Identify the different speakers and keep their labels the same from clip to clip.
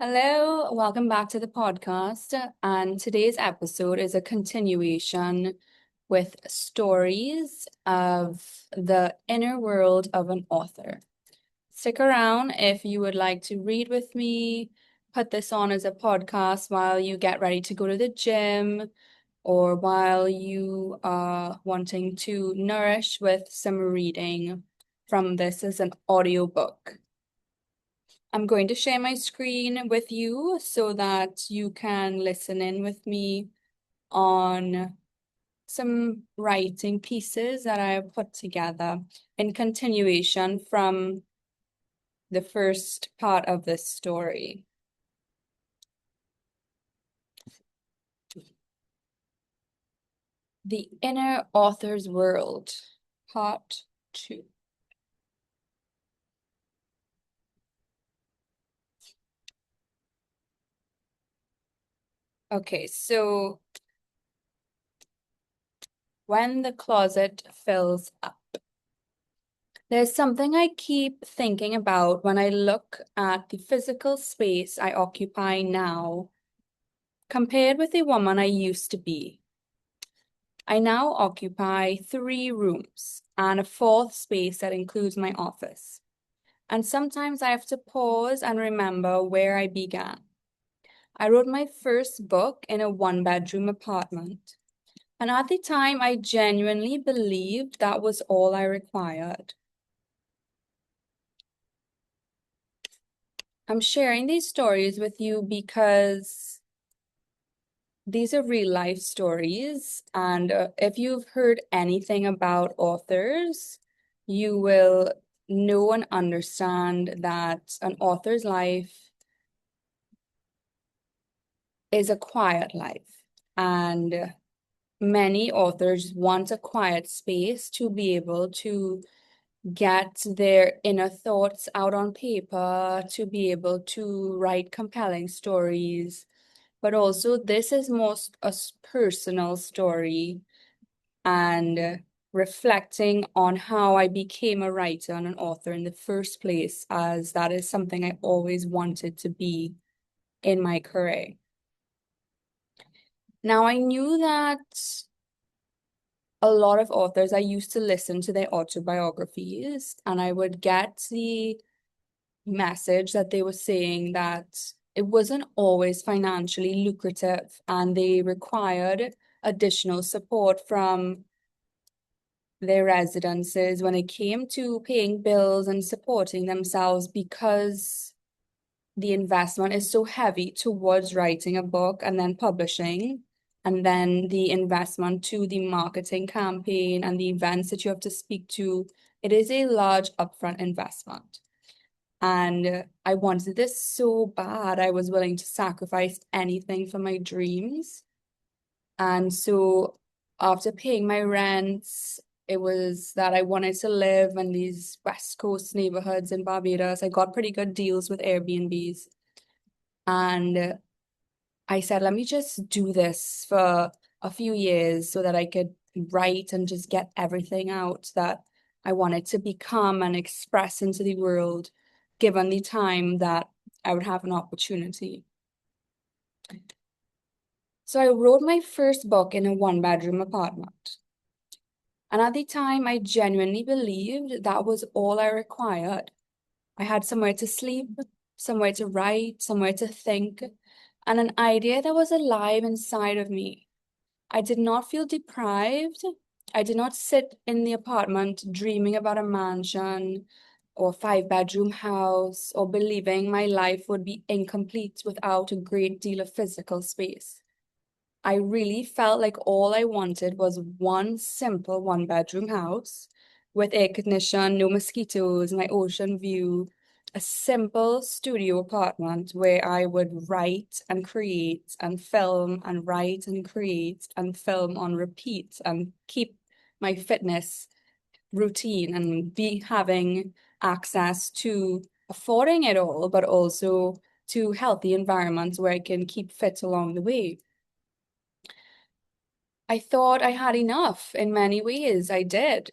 Speaker 1: Hello, welcome back to the podcast. And today's episode is a continuation with stories of the inner world of an author. Stick around if you would like to read with me, put this on as a podcast while you get ready to go to the gym or while you are wanting to nourish with some reading from this as an audiobook. I'm going to share my screen with you so that you can listen in with me on some writing pieces that I have put together in continuation from the first part of this story. The Inner Author's World, Part 2. Okay, so when the closet fills up. There's something I keep thinking about when I look at the physical space I occupy now compared with the woman I used to be. I now occupy 3 rooms and a fourth space that includes my office. And sometimes I have to pause and remember where I began. I wrote my first book in a 1-bedroom apartment. And at the time, I genuinely believed that was all I required. I'm sharing these stories with you because these are real life stories. And if you've heard anything about authors, you will know and understand that an author's life is a quiet life. And many authors want a quiet space to be able to get their inner thoughts out on paper, to be able to write compelling stories. But also, this is most a personal story and reflecting on how I became a writer and an author in the first place, as that is something I always wanted to be in my career. Now, I knew that a lot of authors, I used to listen to their autobiographies, and I would get the message that they were saying that it wasn't always financially lucrative and they required additional support from their residences when it came to paying bills and supporting themselves because the investment is so heavy towards writing a book and then publishing, and then the investment to the marketing campaign and the events that you have to speak to. It is a large upfront investment. And I wanted this so bad, I was willing to sacrifice anything for my dreams. And so after paying my rents, it was that I wanted to live in these West Coast neighborhoods in Barbados. I got pretty good deals with Airbnbs. And I said, let me just do this for a few years so that I could write and just get everything out that I wanted to become and express into the world, given the time that I would have an opportunity. So I wrote my first book in a 1-bedroom apartment. And at the time, I genuinely believed that was all I required. I had somewhere to sleep, somewhere to write, somewhere to think, and an idea that was alive inside of me. I did not feel deprived. I did not sit in the apartment dreaming about a mansion or 5-bedroom house or believing my life would be incomplete without a great deal of physical space. I really felt like all I wanted was one simple 1-bedroom house with air conditioning, no mosquitoes, my ocean view, a simple studio apartment where I would write and create and film and write and create and film on repeat and keep my fitness routine and be having access to affording it all, but also to healthy environments where I can keep fit along the way. I thought I had enough in many ways. I did.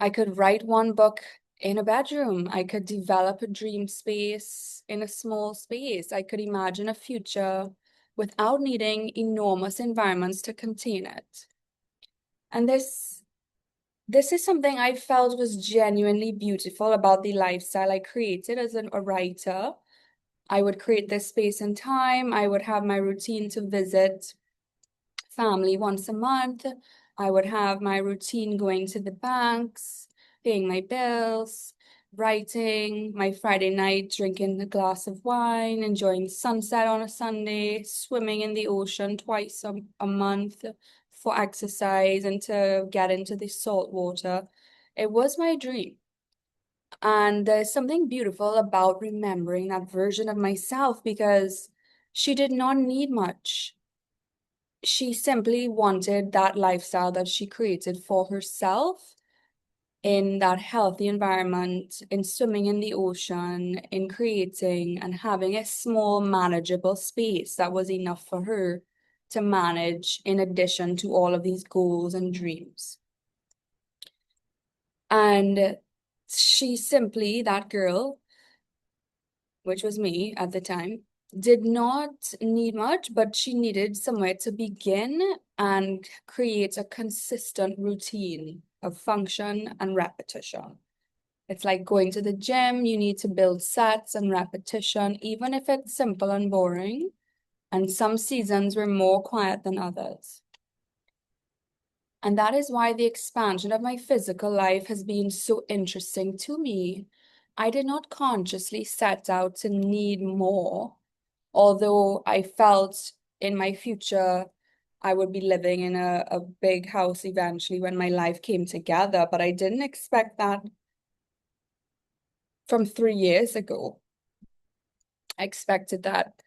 Speaker 1: I could write one book in a bedroom. I could develop a dream space in a small space. I could imagine a future without needing enormous environments to contain it. And this is something I felt was genuinely beautiful about the lifestyle I created as a writer. I would create this space and time. I would have my routine to visit family once a month. I would have my routine going to the banks, paying my bills, writing, my Friday night drinking a glass of wine, enjoying sunset on a Sunday, swimming in the ocean twice a month for exercise and to get into the salt water. It was my dream. And there's something beautiful about remembering that version of myself because she did not need much. She simply wanted that lifestyle that she created for herself in that healthy environment, in swimming in the ocean, in creating and having a small, manageable space that was enough for her to manage in addition to all of these goals and dreams. And she simply, that girl, which was me at the time, did not need much, but she needed somewhere to begin and create a consistent routine of function and repetition. It's like going to the gym, you need to build sets and repetition, even if it's simple and boring. And some seasons were more quiet than others. And that is why the expansion of my physical life has been so interesting to me. I did not consciously set out to need more, although I felt in my future I would be living in a big house eventually when my life came together, but I didn't expect that from 3 years ago. I expected that,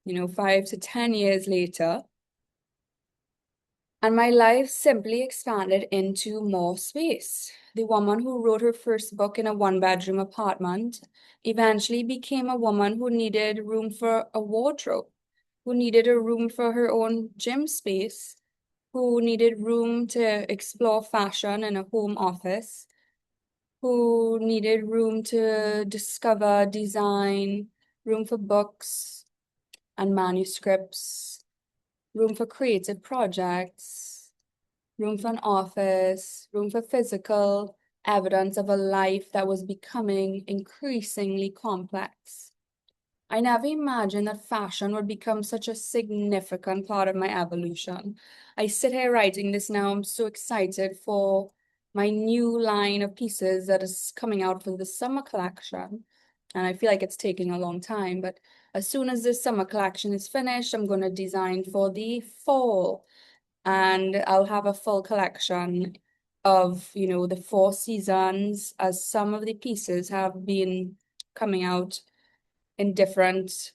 Speaker 1: 5 to 10 years later. And my life simply expanded into more space. The woman who wrote her first book in a one-bedroom apartment eventually became a woman who needed room for a wardrobe, who needed a room for her own gym space, who needed room to explore fashion in a home office, who needed room to discover design, room for books and manuscripts, room for creative projects, room for an office, room for physical evidence of a life that was becoming increasingly complex. I never imagined that fashion would become such a significant part of my evolution. I sit here writing this now. I'm so excited for my new line of pieces that is coming out for the summer collection. And I feel like it's taking a long time, but as soon as this summer collection is finished, I'm going to design for the fall. And I'll have a full collection of, the 4 seasons, as some of the pieces have been coming out in different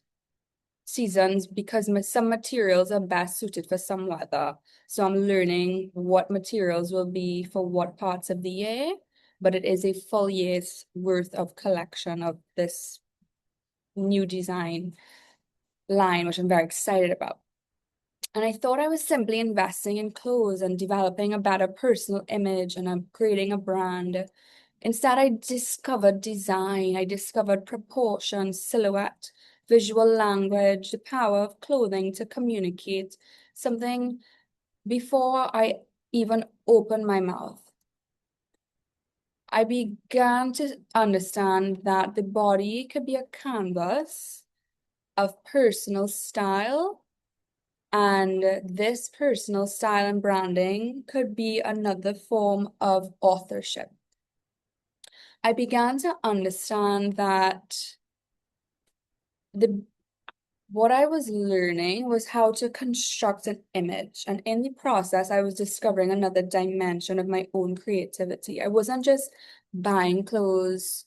Speaker 1: seasons because some materials are best suited for some weather. So I'm learning what materials will be for what parts of the year, but it is a full year's worth of collection of this new design line, which I'm very excited about. And I thought I was simply investing in clothes and developing a better personal image and creating a brand. Instead, I discovered design, I discovered proportion, silhouette, visual language, the power of clothing to communicate something before I even opened my mouth. I began to understand that the body could be a canvas of personal style, and this personal style and branding could be another form of authorship. I began to understand that what I was learning was how to construct an image. And in the process, I was discovering another dimension of my own creativity. I wasn't just buying clothes.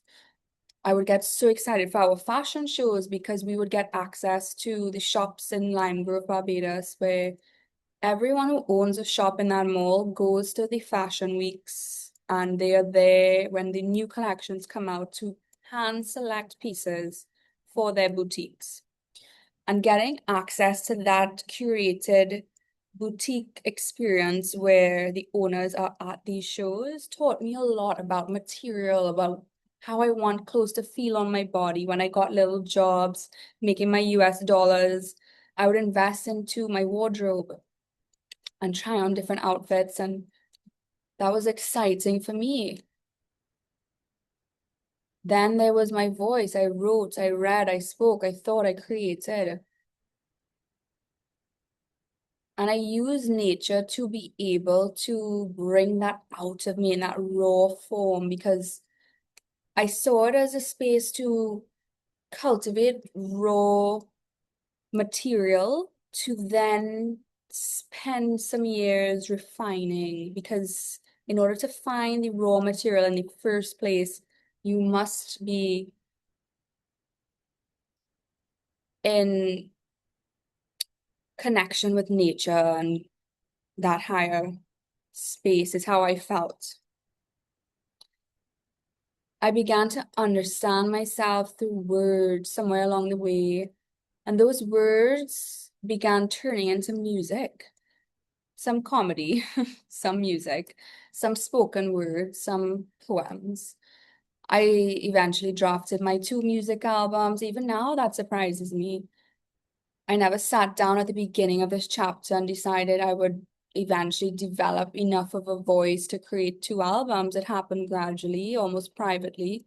Speaker 1: I would get so excited for our fashion shows because we would get access to the shops in Lime Grove, Barbados, where everyone who owns a shop in that mall goes to the fashion weeks and they are there when the new collections come out to hand select pieces for their boutiques. And getting access to that curated boutique experience where the owners are at these shows taught me a lot about material, about how I want clothes to feel on my body. When I got little jobs making my US dollars, I would invest into my wardrobe and try on different outfits, and that was exciting for me. Then there was my voice. I wrote, I read, I spoke, I thought, I created. And I use nature to be able to bring that out of me in that raw form, because I saw it as a space to cultivate raw material to then spend some years refining. Because in order to find the raw material in the first place, you must be in connection with nature, and that higher space is how I felt. I began to understand myself through words somewhere along the way, and those words began turning into music. Some comedy, some music, some spoken words, some poems. I eventually drafted my 2 music albums. Even now, that surprises me. I never sat down at the beginning of this chapter and decided I would eventually develop enough of a voice to create 2 albums. It happened gradually, almost privately,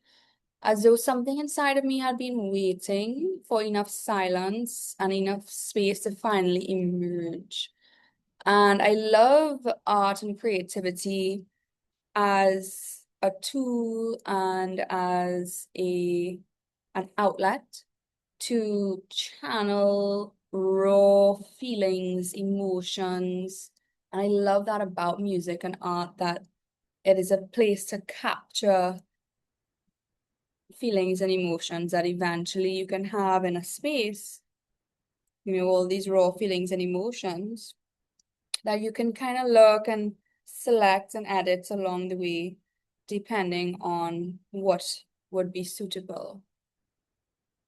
Speaker 1: as though something inside of me had been waiting for enough silence and enough space to finally emerge. And I love art and creativity as a tool and as an outlet to channel raw feelings, emotions. And I love that about music and art, that it is a place to capture feelings and emotions that eventually you can have in a space, all these raw feelings and emotions that you can kind of look and select and edit along the way, depending on what would be suitable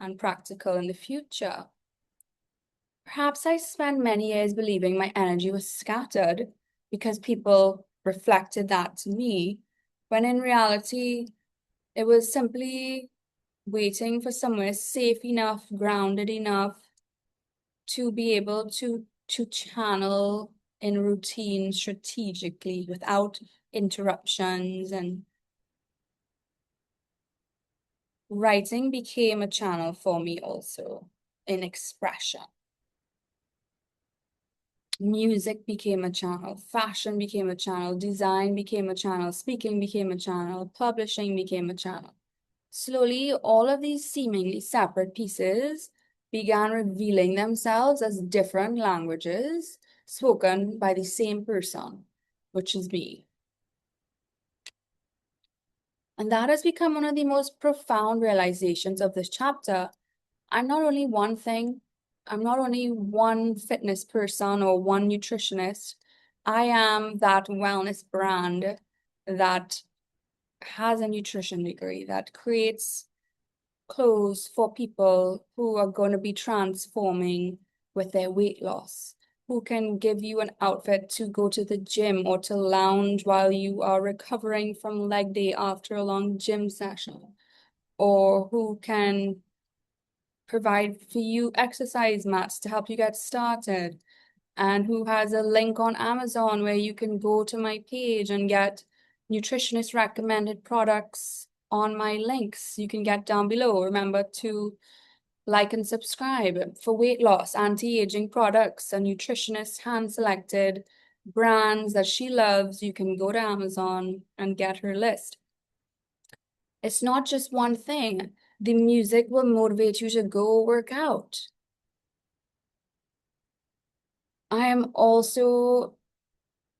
Speaker 1: and practical in the future. Perhaps I spent many years believing my energy was scattered because people reflected that to me, when in reality, it was simply waiting for somewhere safe enough, grounded enough to be able to channel in routine strategically without interruptions. And writing became a channel for me also in expression. Music became a channel, fashion became a channel, design became a channel, speaking became a channel, publishing became a channel. Slowly, all of these seemingly separate pieces began revealing themselves as different languages spoken by the same person, which is me. And that has become one of the most profound realizations of this chapter. I'm not only one thing, I'm not only one fitness person or one nutritionist. I am that wellness brand that has a nutrition degree, that creates clothes for people who are going to be transforming with their weight loss, who can give you an outfit to go to the gym or to lounge while you are recovering from leg day after a long gym session, or who can provide for you exercise mats to help you get started, and who has a link on Amazon where you can go to my page and get nutritionist recommended products on my links you can get down below. Remember to like and subscribe for weight loss, anti-aging products, a nutritionist hand-selected brands that she loves. You can go to Amazon and get her list. It's not just one thing. The music will motivate you to go work out. I am also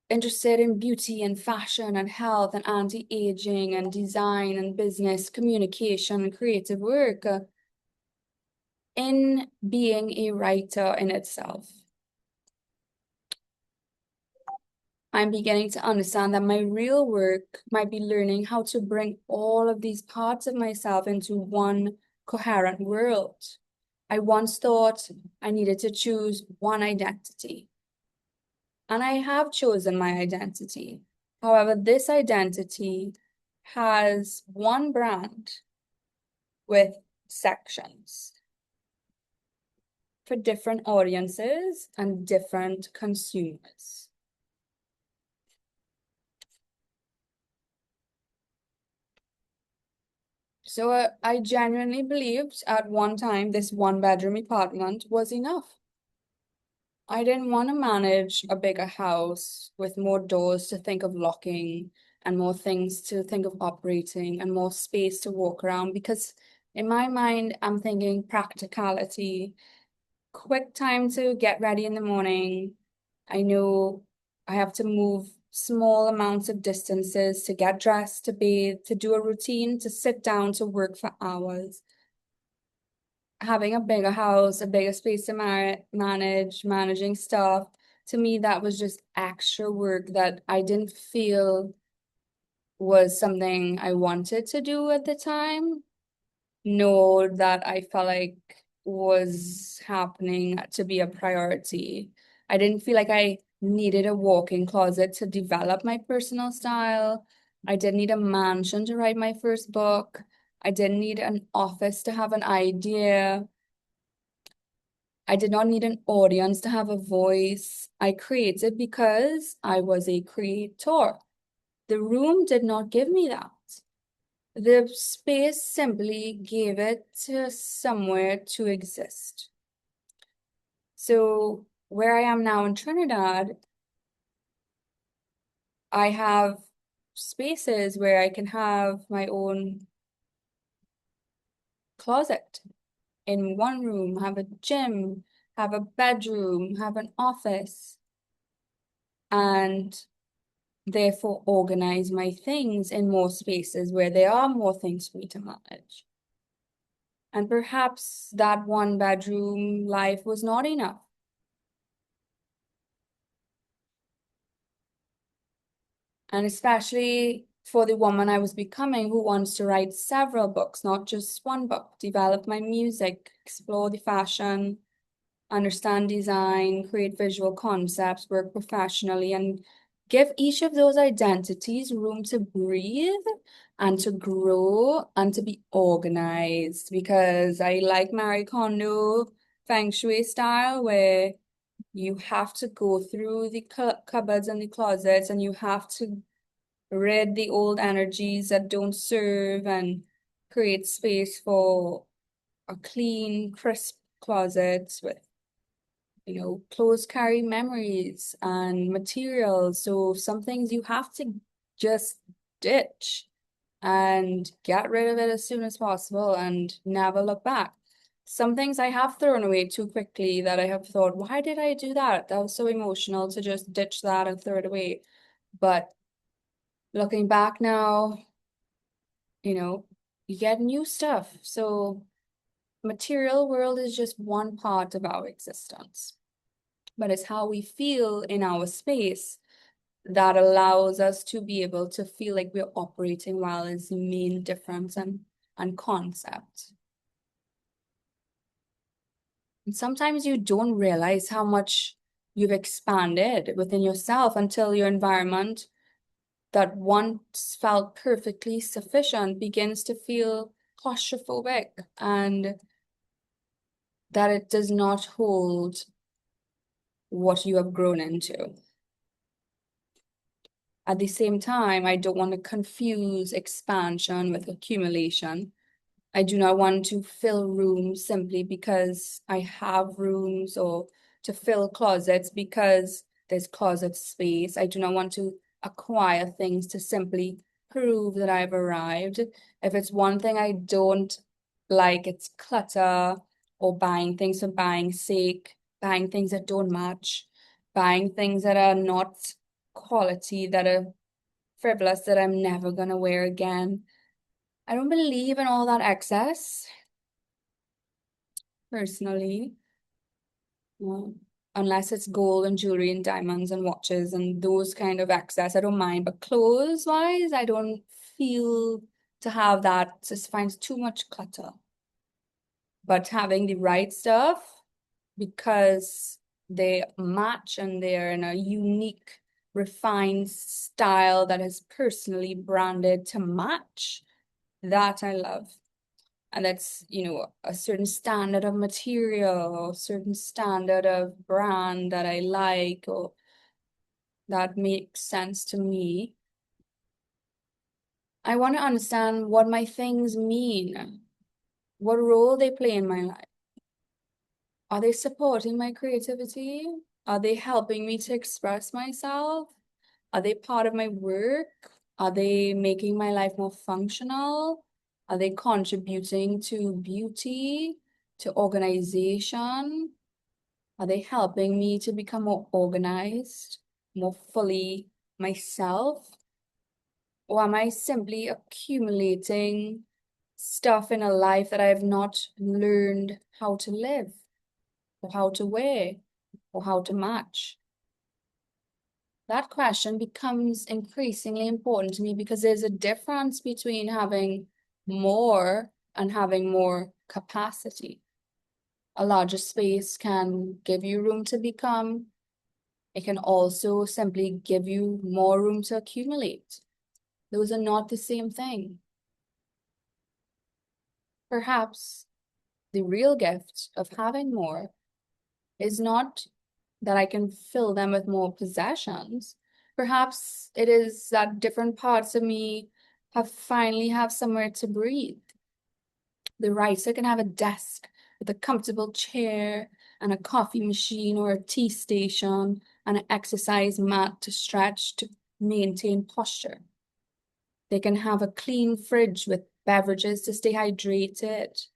Speaker 1: interested in beauty and fashion and health and anti-aging and design and business, communication and creative work, in being a writer in itself. I'm beginning to understand that my real work might be learning how to bring all of these parts of myself into one coherent world. I once thought I needed to choose one identity, and I have chosen my identity. However, this identity has one brand with sections for different audiences and different consumers. So I genuinely believed at one time this one-bedroom apartment was enough. I didn't want to manage a bigger house with more doors to think of locking and more things to think of operating and more space to walk around because in my mind, I'm thinking practicality, quick time to get ready in the morning. I know I have to move small amounts of distances to get dressed, to bathe, to do a routine, to sit down, to work for hours. Having a bigger house, a bigger space to managing stuff, to me, that was just extra work that I didn't feel was something I wanted to do at the time. No, that I felt like was happening to be a priority. I didn't feel like I needed a walk-in closet to develop my personal style. I didn't need a mansion to write my first book. I didn't need an office to have an idea. I did not need an audience to have a voice. I created because I was a creator. The room did not give me that. The space simply gave it to somewhere to exist. So where I am now in Trinidad, I have spaces where I can have my own closet in one room, have a gym, have a bedroom, have an office, and therefore organize my things in more spaces where there are more things for me to manage. And perhaps that one bedroom life was not enough. And especially for the woman I was becoming who wants to write several books, not just one book, develop my music, explore the fashion, understand design, create visual concepts, work professionally, and give each of those identities room to breathe and to grow and to be organized. Because I like Marie Kondo Feng Shui style where you have to go through the cupboards and the closets and you have to rid the old energies that don't serve and create space for a clean, crisp closet with clothes carry memories and materials. So some things you have to just ditch and get rid of it as soon as possible and never look back. Some things I have thrown away too quickly that I have thought, why did I do that? That was so emotional to just ditch that and throw it away. But looking back now, you get new stuff. So material world is just one part of our existence, but it's how we feel in our space that allows us to be able to feel like we're operating well is the main difference and concept. And sometimes you don't realize how much you've expanded within yourself until your environment that once felt perfectly sufficient begins to feel claustrophobic and that it does not hold what you have grown into. At the same time, I don't want to confuse expansion with accumulation. I do not want to fill rooms simply because I have rooms or to fill closets because there's closet space. I do not want to acquire things to simply prove that I've arrived. If it's one thing I don't like, it's clutter or buying things for buying sake, buying things that don't match, buying things that are not quality, that are frivolous, that I'm never gonna wear again. I don't believe in all that excess, personally. Well, unless it's gold and jewelry and diamonds and watches and those kind of excess, I don't mind. But clothes-wise, I don't feel to have that. Just finds too much clutter. But having the right stuff because they match and they're in a unique refined style that is personally branded to match. That I love. And that's, a certain standard of material or certain standard of brand that I like or that makes sense to me. I want to understand what my things mean, what role they play in my life. Are they supporting my creativity? Are they helping me to express myself? Are they part of my work? Are they making my life more functional? Are they contributing to beauty, to organization? Are they helping me to become more organized, more fully myself? Or am I simply accumulating stuff in a life that I have not learned how to live, or how to wear, or how to match? That question becomes increasingly important to me because there's a difference between having more and having more capacity. A larger space can give you room to become. It can also simply give you more room to accumulate. Those are not the same thing. Perhaps the real gift of having more is not that I can fill them with more possessions. Perhaps it is that different parts of me finally have somewhere to breathe. The writer can have a desk with a comfortable chair and a coffee machine or a tea station and an exercise mat to stretch to maintain posture. They can have a clean fridge with beverages to stay hydrated,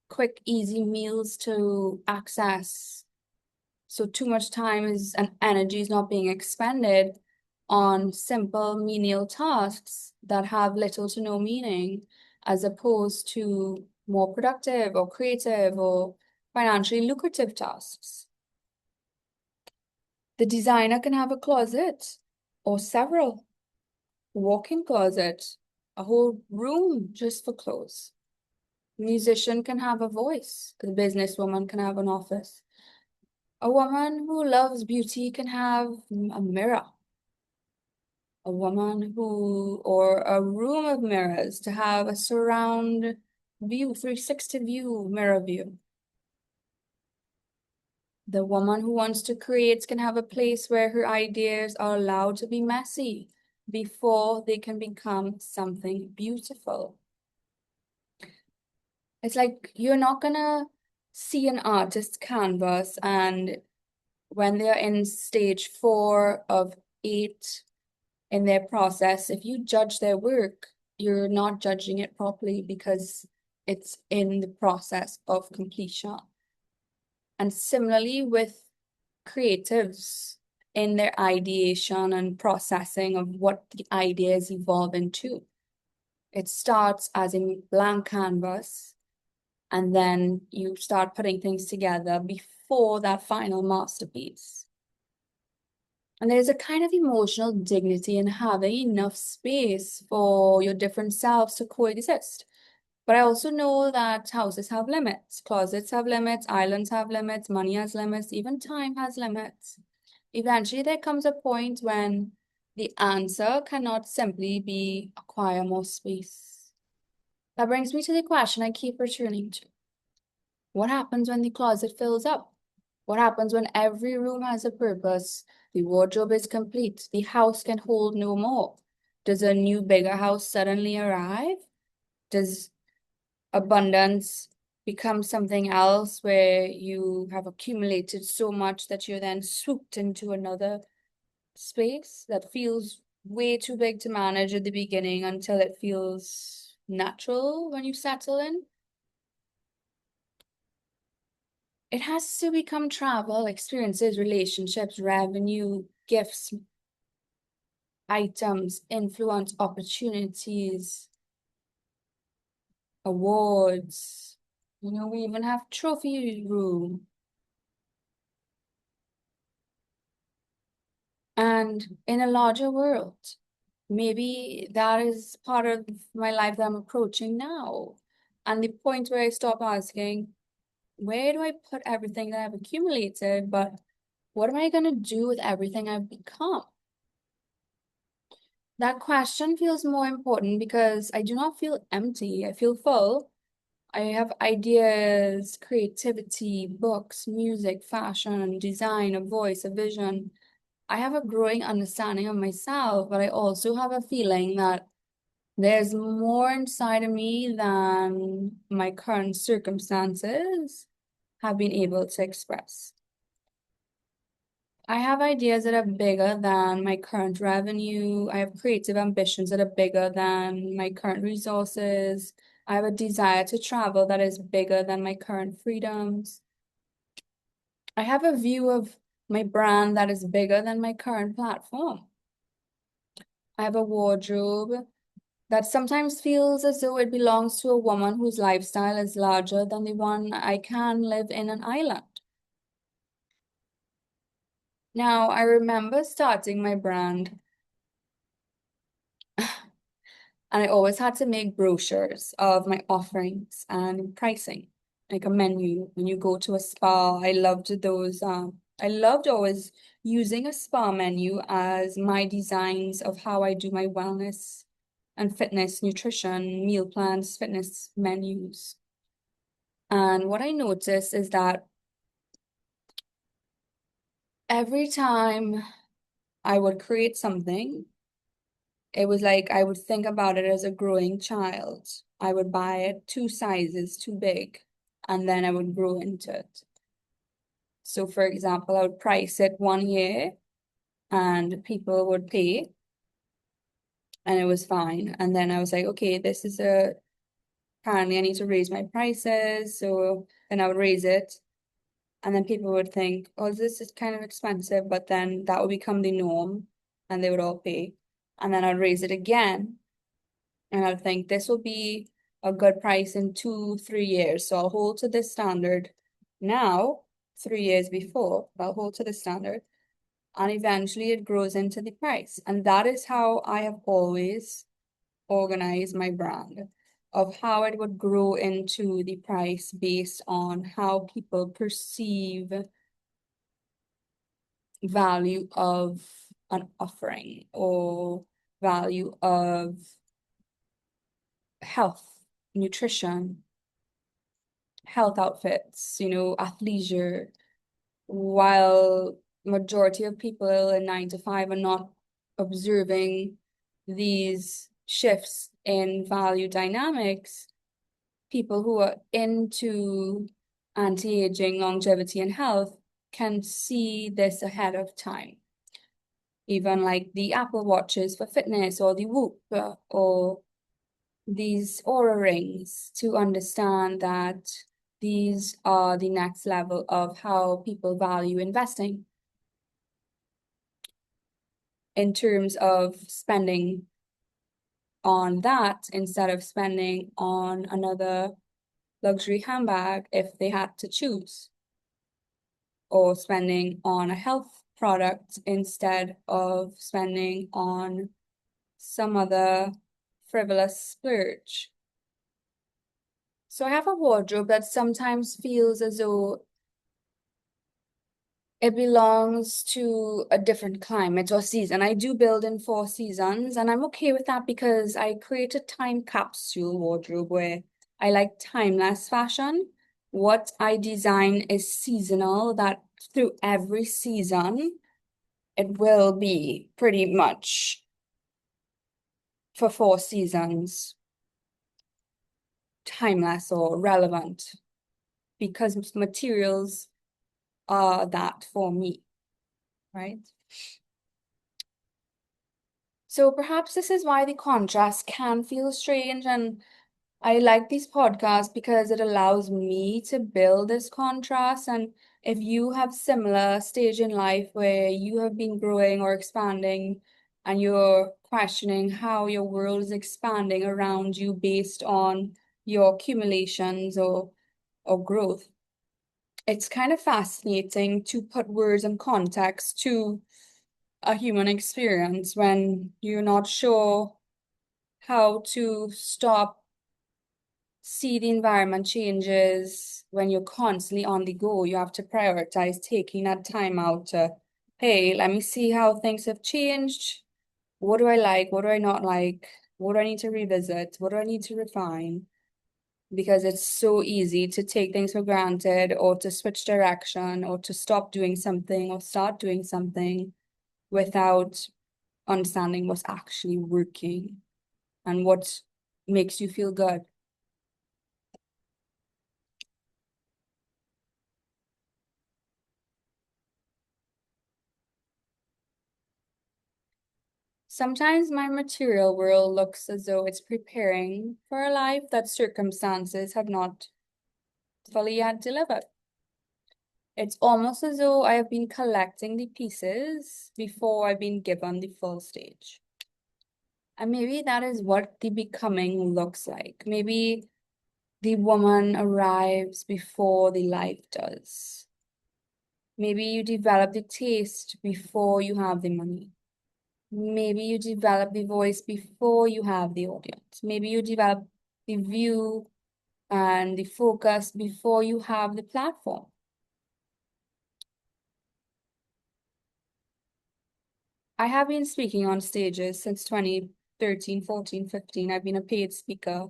Speaker 1: quick, easy meals to access. So too much time and energy is not being expended on simple menial tasks that have little to no meaning, as opposed to more productive or creative or financially lucrative tasks. The designer can have a closet or several, walk-in closet, a whole room just for clothes. Musician can have a voice. The businesswoman can have an office. A woman who loves beauty can have a mirror. A woman or a room of mirrors to have a surround view, 360 view, mirror view. The woman who wants to create can have a place where her ideas are allowed to be messy before they can become something beautiful. It's like you're not gonna see an artist's canvas and when they're in stage 4 of 8 in their process, if you judge their work, you're not judging it properly because it's in the process of completion. And similarly with creatives in their ideation and processing of what the ideas evolve into. It starts as a blank canvas, and then you start putting things together before that final masterpiece. And there's a kind of emotional dignity in having enough space for your different selves to coexist. But I also know that houses have limits, closets have limits, islands have limits, money has limits, even time has limits. Eventually, there comes a point when the answer cannot simply be acquire more space. That brings me to the question I keep returning to. What happens when the closet fills up? What happens when every room has a purpose? The wardrobe is complete. The house can hold no more. Does a new, bigger house suddenly arrive? Does abundance become something else where you have accumulated so much that you're then swooped into another space that feels way too big to manage at the beginning until it feels natural when you settle in? It has to become travel, experiences, relationships, revenue, gifts, items, influence, opportunities, awards. We even have trophy room. And in a larger world, maybe that is part of my life that I'm approaching now. And the point where I stop asking, where do I put everything that I've accumulated, but What am I going to do with everything I've become? That question feels more important because I do not feel empty. I feel full. I have ideas, creativity, books, music, fashion, design, a voice, a vision. I have a growing understanding of myself, but I also have a feeling that there's more inside of me than my current circumstances have been able to express. I have ideas that are bigger than my current revenue. I have creative ambitions that are bigger than my current resources. I have a desire to travel that is bigger than my current freedoms. I have a view of my brand that is bigger than my current platform. I have a wardrobe that sometimes feels as though it belongs to a woman whose lifestyle is larger than the one I can live in an island. Now, I remember starting my brand, and I always had to make brochures of my offerings and pricing, like a menu. When you go to a spa, I loved those. I loved always using a spa menu as my designs of how I do my wellness and fitness, nutrition, meal plans, fitness menus. And what I noticed is that every time I would create something, it was like I would think about it as a growing child. I would buy it two sizes too big, and then I would grow into it. So, for example, I would price it 1 year and people would pay, and it was fine. And then I was like, okay, this is apparently I need to raise my prices. So then I would raise it. And then people would think, oh, this is kind of expensive, but then that would become the norm and they would all pay. And then I'd raise it again and I'd think this will be a good price in 2, 3 years. So I'll hold to this standard now, 3 years before, I'll hold to the standard. And eventually it grows into the price. And that is how I have always organized my brand, of how it would grow into the price based on how people perceive value of an offering or value of health, nutrition, health outfits, athleisure, while majority of people in 9 to 5 are not observing these shifts in value dynamics, people who are into anti-aging, longevity, and health can see this ahead of time. Even like the Apple Watches for fitness or the Whoop or these Aura rings to understand that these are the next level of how people value investing in terms of spending on that instead of spending on another luxury handbag if they had to choose, or spending on a health product instead of spending on some other frivolous splurge. So I have a wardrobe that sometimes feels as though it belongs to a different climate or season. I do build in 4 seasons, and I'm okay with that because I create a time capsule wardrobe where I like timeless fashion. What I design is seasonal, that through every season, it will be pretty much for 4 seasons, timeless or relevant because materials are that for me, right? So perhaps this is why the contrast can feel strange. And I like these podcasts because it allows me to build this contrast. And if you have similar stage in life where you have been growing or expanding and you're questioning how your world is expanding around you based on your accumulations or growth, it's kind of fascinating to put words and context to a human experience when you're not sure how to stop see the environment changes when you're constantly on the go. You have to prioritize taking that time out to, hey, let me see how things have changed. What do I like? What do I not like? What do I need to revisit? What do I need to refine? Because it's so easy to take things for granted or to switch direction or to stop doing something or start doing something without understanding what's actually working and what makes you feel good. Sometimes my material world looks as though it's preparing for a life that circumstances have not fully yet delivered. It's almost as though I have been collecting the pieces before I've been given the full stage. And maybe that is what the becoming looks like. Maybe the woman arrives before the life does. Maybe you develop the taste before you have the money. Maybe you develop the voice before you have the audience. Maybe you develop the view and the focus before you have the platform. I have been speaking on stages since 2013, 14, 15. I've been a paid speaker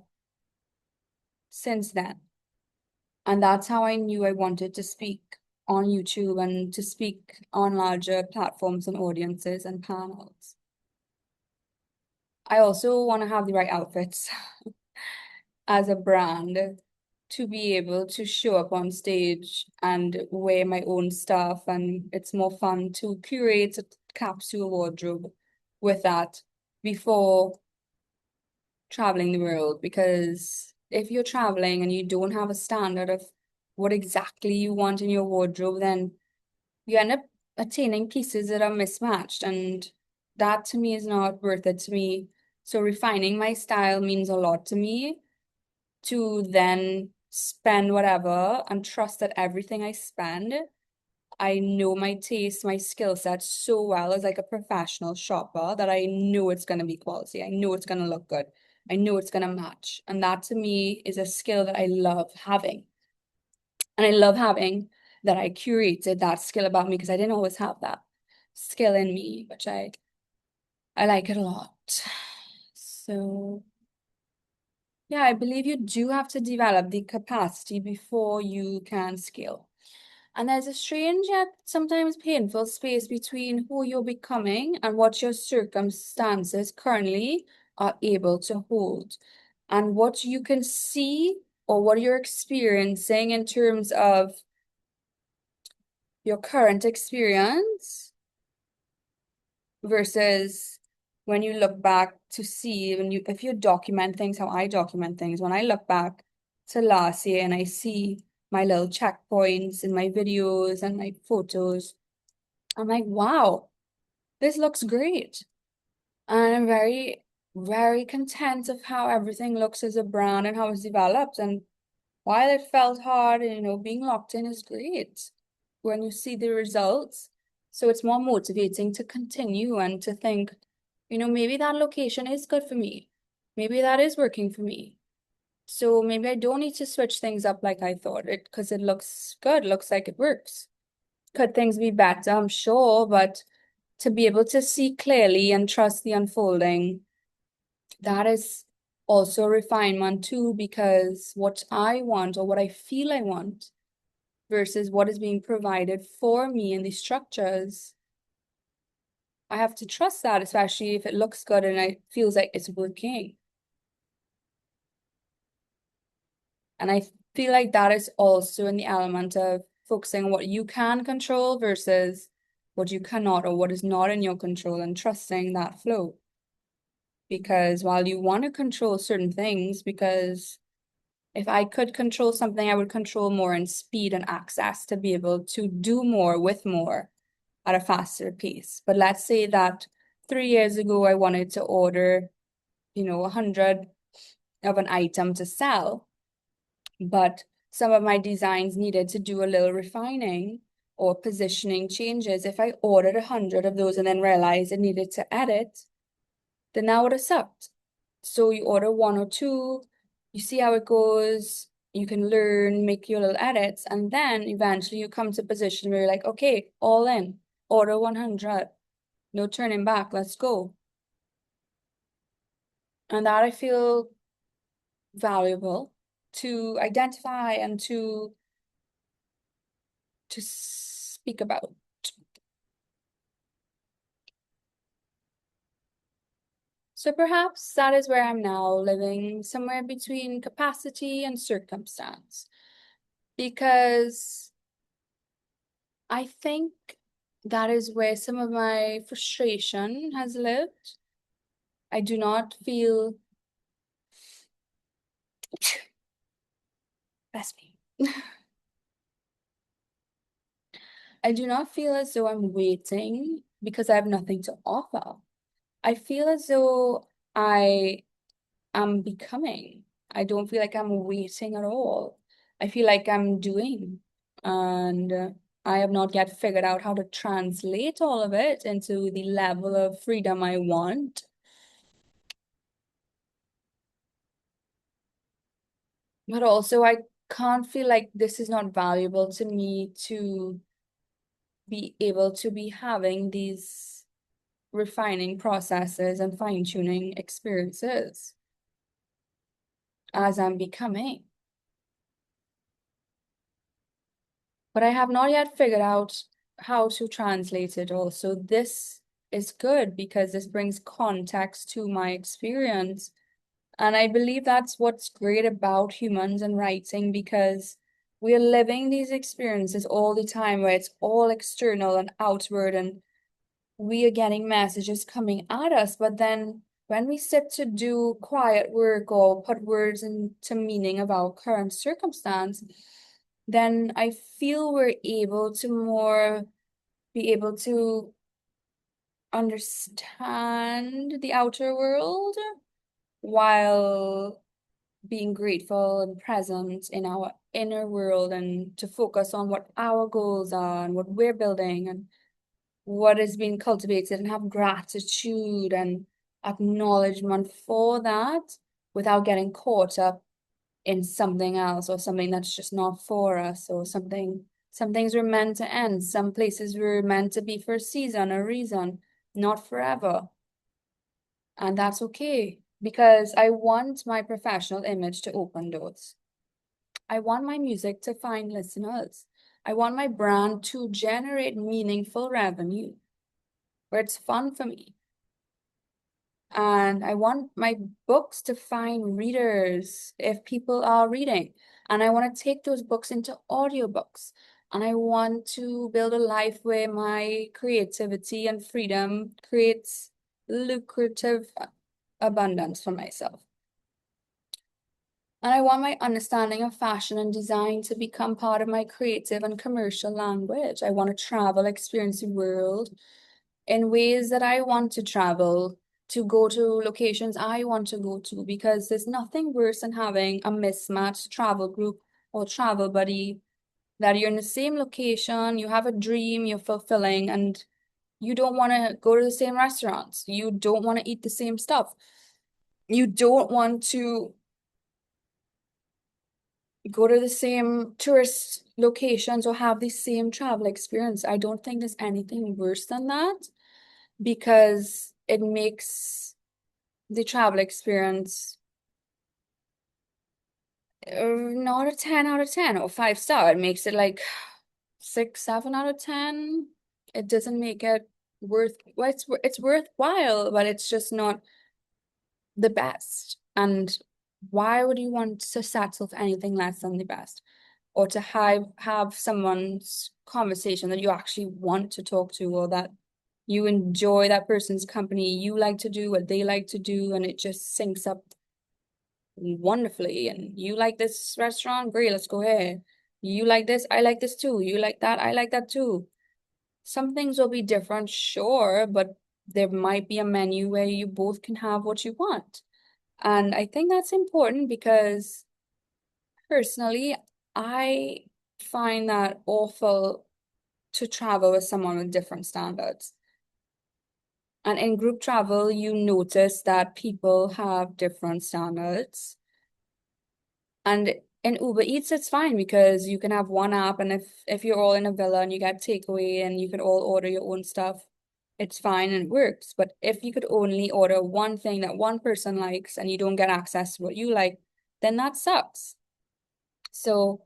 Speaker 1: since then. And that's how I knew I wanted to speak on YouTube and to speak on larger platforms and audiences and panels. I also want to have the right outfits as a brand to be able to show up on stage and wear my own stuff. And it's more fun to curate a capsule wardrobe with that before traveling the world. Because if you're traveling and you don't have a standard of what exactly you want in your wardrobe, then you end up attaining pieces that are mismatched. And that to me is not worth it to me. So refining my style means a lot to me to then spend whatever and trust that everything I spend, I know my taste, my skill set so well as like a professional shopper that I know it's going to be quality. I know it's going to look good. I know it's going to match. And that to me is a skill that I love having. And I love having that I curated that skill about me because I didn't always have that skill in me, which I like it a lot. So yeah, I believe you do have to develop the capacity before you can scale. And there's a strange yet sometimes painful space between who you're becoming and what your circumstances currently are able to hold. And what you can see or what you're experiencing in terms of your current experience versus when you look back to see when you if you document things how I document things, when I look back to last year and I see my little checkpoints in my videos and my photos, I'm like, wow, this looks great. And I'm very, very content of how everything looks as a brand and how it's developed. And while it felt hard, and being locked in is great when you see the results. So it's more motivating to continue and to think, maybe that location is good for me. Maybe that is working for me. So maybe I don't need to switch things up like I thought it because it looks good, looks like it works. Could things be better? I'm sure, but to be able to see clearly and trust the unfolding, that is also refinement too, because what I want or what I feel I want versus what is being provided for me in these structures, I have to trust that, especially if it looks good and it feels like it's working. And I feel like that is also in the element of focusing on what you can control versus what you cannot or what is not in your control and trusting that flow. Because while you want to control certain things, because if I could control something, I would control more in speed and access to be able to do more with more at a faster pace. But let's say that 3 years ago, I wanted to order, 100 of an item to sell, but some of my designs needed to do a little refining or positioning changes. If I ordered 100 of those and then realized it needed to edit, then that would have sucked. So you order one or two, You see how it goes, you can learn, make your little edits, and then eventually you come to a position where you're like, okay, all in, order 100, no turning back, let's go. And that I feel valuable to identify and to speak about. So perhaps that is where I'm now living, somewhere between capacity and circumstance. Because I think that is where some of my frustration has lived. I do not feel, bless me, I do not feel as though I'm waiting because I have nothing to offer. I feel as though I am becoming. I don't feel like I'm waiting at all. I feel like I'm doing. And I have not yet figured out how to translate all of it into the level of freedom I want. But also, I can't feel like this is not valuable to me to be able to be having these refining processes and fine-tuning experiences as I'm becoming. But I have not yet figured out how to translate it all. So this is good because this brings context to my experience. And I believe that's what's great about humans and writing because we're living these experiences all the time where it's all external and outward and we are getting messages coming at us. But then when we sit to do quiet work or put words into meaning of our current circumstance, then I feel we're able to more be able to understand the outer world while being grateful and present in our inner world and to focus on what our goals are and what we're building and what is being cultivated and have gratitude and acknowledgement for that without getting caught up in something else or something that's just not for us or something. Some things were meant to end. Some places were meant to be for a season, a reason, not forever. And that's okay because I want my professional image to open doors. I want my music to find listeners. I want my brand to generate meaningful revenue where it's fun for me. And I want my books to find readers if people are reading. And I want to take those books into audiobooks. And I want to build a life where my creativity and freedom creates lucrative abundance for myself. And I want my understanding of fashion and design to become part of my creative and commercial language. I want to travel, experience the world in ways that I want to travel, to go to locations I want to go to, because there's nothing worse than having a mismatched travel group or travel buddy that you're in the same location, you have a dream you're fulfilling, and you don't want to go to the same restaurants. You don't want to eat the same stuff. You don't want to go to the same tourist locations or have the same travel experience. I don't think there's anything worse than that because it makes the travel experience not a 10 out of 10 or 5 star. It makes it like 6, 7 out of 10. It doesn't make it well, it's worthwhile, but it's just not the best. And why would you want to settle for anything less than the best? Or to have someone's conversation that you actually want to talk to or that you enjoy that person's company, you like to do what they like to do, and it just syncs up wonderfully. And you like this restaurant, great, let's go here. You like this, I like this too. You like that, I like that too. Some things will be different, sure, but there might be a menu where you both can have what you want. And I think that's important because personally, I find that awful to travel with someone with different standards. And in group travel, you notice that people have different standards. And in Uber Eats, it's fine because you can have one app, and if you're all in a villa and you get takeaway and you can all order your own stuff, it's fine and it works. But if you could only order one thing that one person likes and you don't get access to what you like, then that sucks. So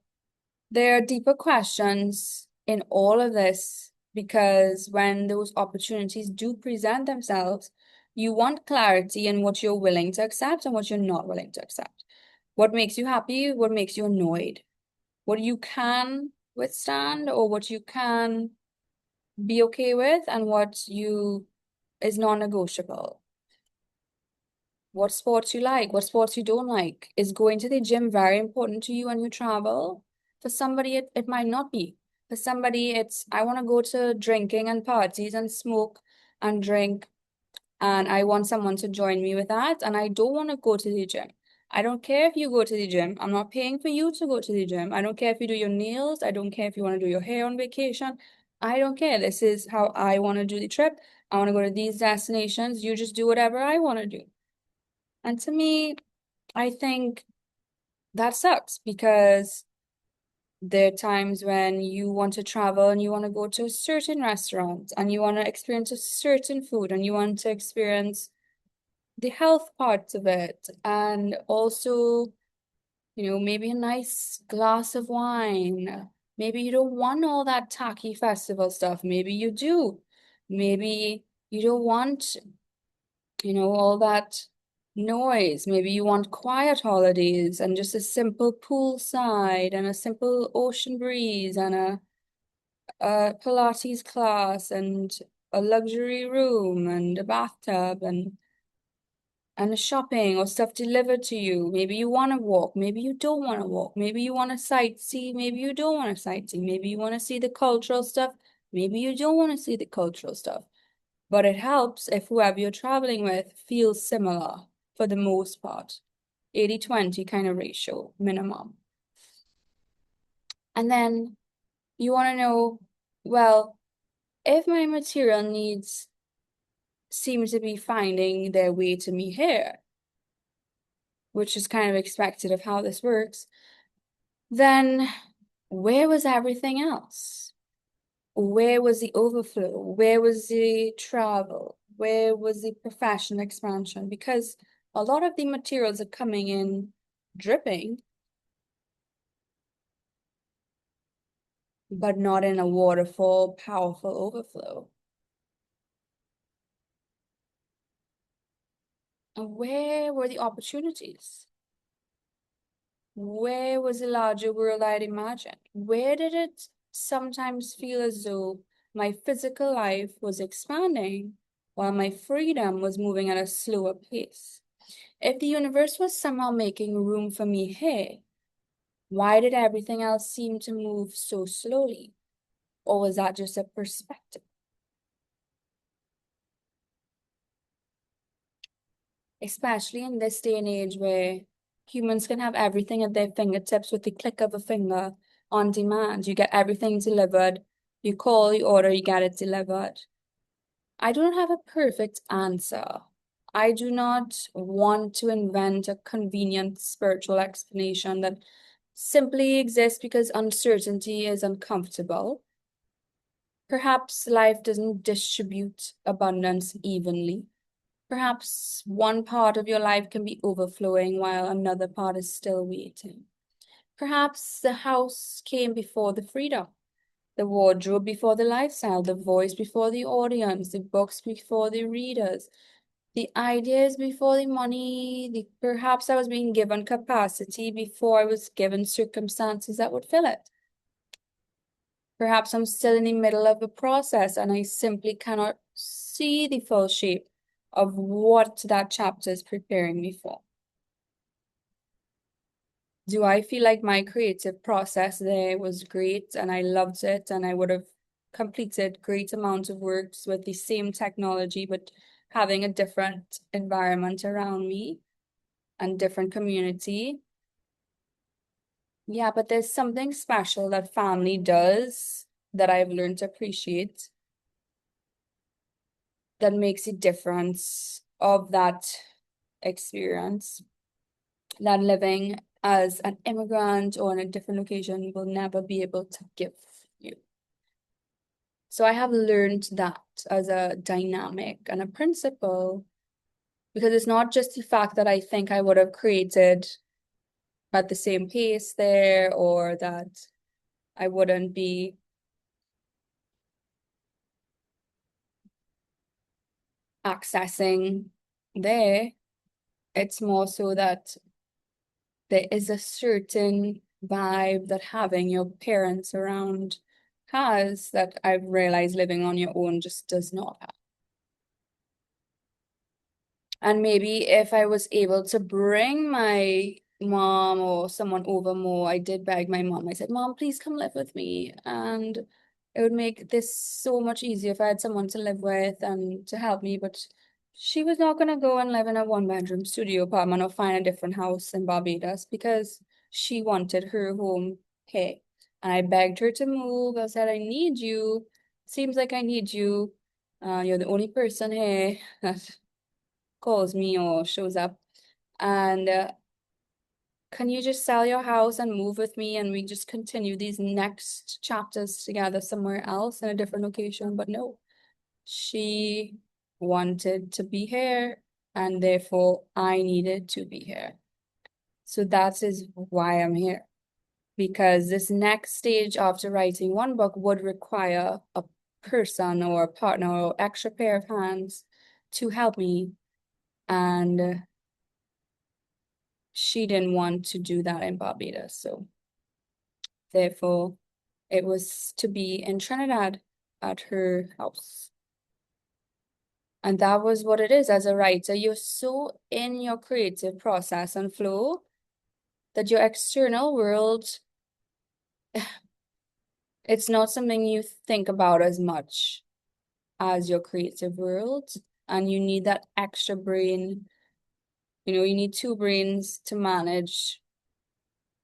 Speaker 1: there are deeper questions in all of this because when those opportunities do present themselves, you want clarity in what you're willing to accept and what you're not willing to accept. What makes you happy, what makes you annoyed, what you can withstand or what you can be okay with, and what you is non-negotiable. What sports you like, what sports you don't like. Is going to the gym very important to you when you travel? For somebody, it might not be. For somebody, it's I want to go to drinking and parties and smoke and drink, and I want someone to join me with that, and I don't want to go to the gym. I don't care if you go to the gym. I'm not paying for you to go to the gym. I don't care if you do your nails. I don't care if you want to do your hair on vacation. I don't care. This is how I want to do the trip. I want to go to these destinations. You just do whatever I want to do. And to me, I think that sucks because there are times when you want to travel and you want to go to a certain restaurant and you want to experience a certain food and you want to experience the health parts of it and also, maybe a nice glass of wine. Maybe you don't want all that tacky festival stuff. Maybe you do. Maybe you don't want all that noise. Maybe you want quiet holidays and just a simple poolside and a simple ocean breeze and a Pilates class and a luxury room and a bathtub and a shopping or stuff delivered to you. Maybe you want to walk, maybe you don't want to walk, maybe you want to sightsee, maybe you don't want to sightsee, maybe you want to see the cultural stuff, maybe you don't want to see the cultural stuff. But it helps if whoever you're traveling with feels similar for the most part. 80-20 kind of ratio minimum. And then you want to know, well, if my material needs seem to be finding their way to me here, which is kind of expected of how this works, then where was everything else? Where was the overflow? Where was the travel? Where was the professional expansion? Because a lot of the materials are coming in dripping, but not in a waterfall, powerful overflow. And where were the opportunities? Where was the larger world I'd imagined? Where did it sometimes feel as though my physical life was expanding while my freedom was moving at a slower pace? If the universe was somehow making room for me here, why did everything else seem to move so slowly? Or was that just a perspective? Especially in this day and age where humans can have everything at their fingertips with the click of a finger on demand. You get everything delivered. You call, you order, you get it delivered. I don't have a perfect answer. I do not want to invent a convenient spiritual explanation that simply exists because uncertainty is uncomfortable. Perhaps life doesn't distribute abundance evenly. Perhaps one part of your life can be overflowing while another part is still waiting. Perhaps the house came before the freedom, the wardrobe before the lifestyle, the voice before the audience, the books before the readers, the ideas before the money. Perhaps I was being given capacity before I was given circumstances that would fill it. Perhaps I'm still in the middle of a process and I simply cannot see the full shape of what that chapter is preparing me for. Do I feel like my creative process there was great and I loved it and I would have completed great amount of works with the same technology but having a different environment around me and different community? Yeah, but there's something special that family does that I've learned to appreciate that makes a difference of that experience, that living as an immigrant or in a different location will never be able to give you. So I have learned that as a dynamic and a principle, because it's not just the fact that I think I would have created at the same pace there, or that I wouldn't be accessing there. It's more so that there is a certain vibe that having your parents around has that I've realized living on your own just does not have. And maybe if I was able to bring my mom or someone over more, I did beg my mom. I said, Mom, please come live with me. And it would make this so much easier if I had someone to live with and to help me. But she was not going to go and live in a one-bedroom studio apartment or find a different house in Barbados because she wanted her home here. And I begged her to move. I said, I need you. Seems like I need you. You're the only person here that calls me or shows up. And can you just sell your house and move with me and we just continue these next chapters together somewhere else in a different location? But no, she wanted to be here and therefore I needed to be here. So that is why I'm here. Because this next stage after writing one book would require a person or a partner or extra pair of hands to help me. And she didn't want to do that in Barbados. So therefore, it was to be in Trinidad at her house. And that was what it is as a writer. You're so in your creative process and flow that your external world, it's not something you think about as much as your creative world. And you need that extra brain. You need two brains to manage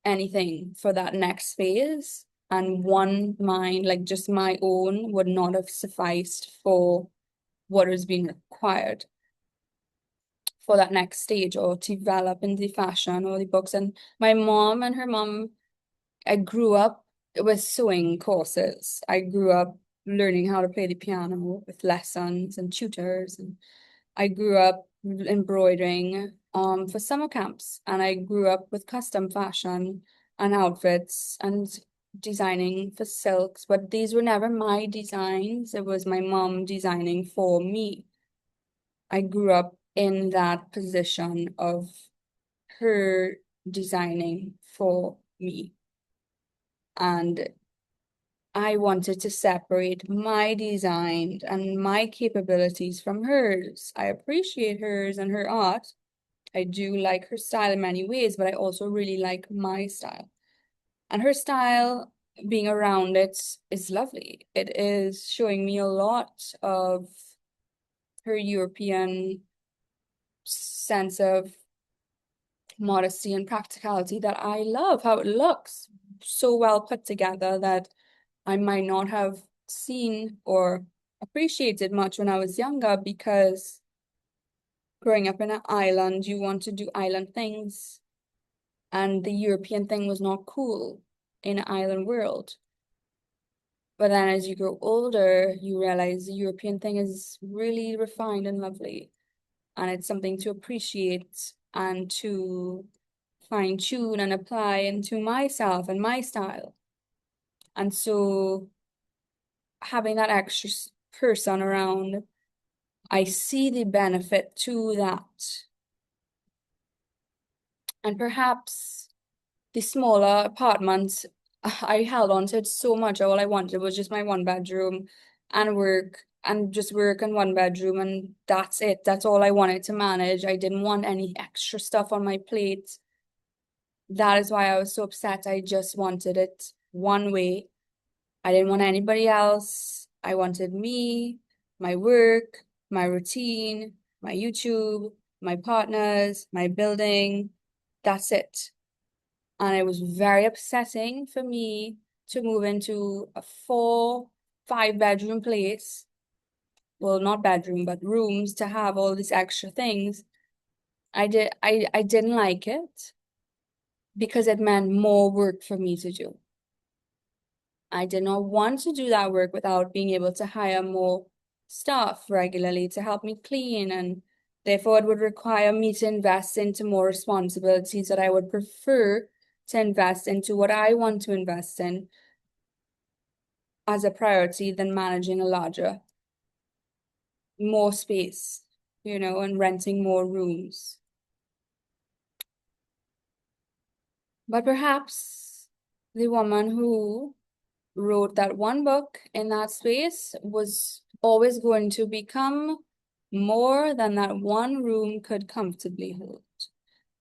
Speaker 1: anything for that next phase. And one mind, like just my own, would not have sufficed for what is being required for that next stage or to develop in the fashion or the books. And my mom and her mom, I grew up with sewing courses. I grew up learning how to play the piano with lessons and tutors. And I grew up embroidering for summer camps, and I grew up with custom fashion and outfits and designing for silks, but these were never my designs. It was my mom designing for me. I grew up in that position of her designing for me. And I wanted to separate my design and my capabilities from hers. I appreciate hers and her art. I do like her style in many ways, but I also really like my style. And her style, being around it, is lovely. It is showing me a lot of her European sense of modesty and practicality that I love how it looks so well put together that I might not have seen or appreciated much when I was younger, because growing up in an island, you want to do island things, and the European thing was not cool in an island world. But then as you grow older, you realize the European thing is really refined and lovely, and it's something to appreciate and to fine tune and apply into myself and my style. And so having that extra person around, I see the benefit to that. And perhaps the smaller apartments, I held on to it so much. All I wanted was just my one bedroom and work, and just work in one bedroom, and that's it. That's all I wanted to manage. I didn't want any extra stuff on my plate. That is why I was so upset. I just wanted it one way. I didn't want anybody else. I wanted me, my work, my routine, my YouTube, my partners, my building. That's it. And it was very upsetting for me to move into a 5 bedroom place. Well, not bedroom, but rooms, to have all these extra things. I didn't like it. because it meant more work for me to do. I did not want to do that work without being able to hire more staff regularly to help me clean, and therefore it would require me to invest into more responsibilities that I would prefer to invest into what I want to invest in as a priority than managing a larger, more space, and renting more rooms. But perhaps the woman who wrote that one book in that space was always going to become more than that one room could comfortably hold.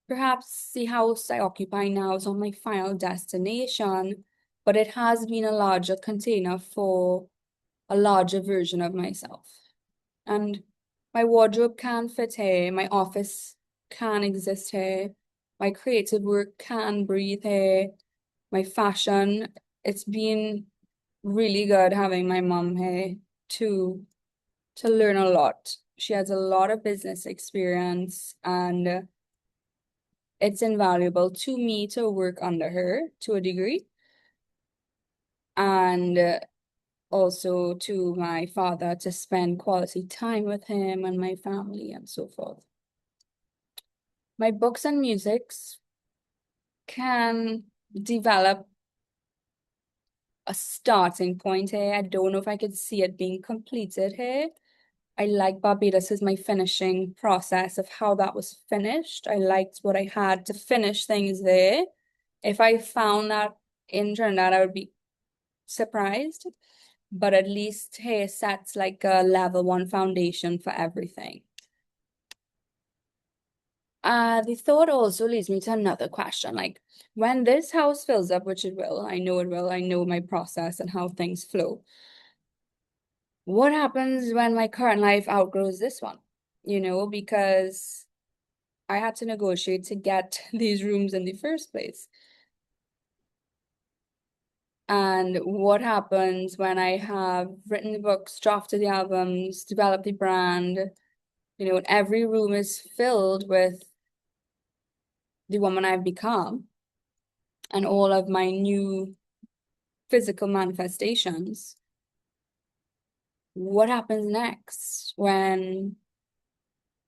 Speaker 1: Perhaps the house I occupy now is not my final destination, but it has been a larger container for a larger version of myself. And my wardrobe can fit here, my office can exist here, my creative work can breathe here, my fashion, it's been really good having my mom here to learn a lot. She has a lot of business experience, and it's invaluable to me to work under her to a degree, and also to my father to spend quality time with him and my family and so forth. My books and musics can develop a starting point here. I don't know if I could see it being completed here. I like Barbados as my finishing process of how that was finished. I liked what I had to finish things there. If I found that in Trinidad, I would be surprised. But at least here sets like a level one foundation for everything. The thought also leads me to another question. Like, when this house fills up, which it will, I know it will, I know my process and how things flow. What happens when my current life outgrows this one? Because I had to negotiate to get these rooms in the first place. And what happens when I have written the books, drafted the albums, developed the brand, and every room is filled with the woman I've become and all of my new physical manifestations. What happens next? When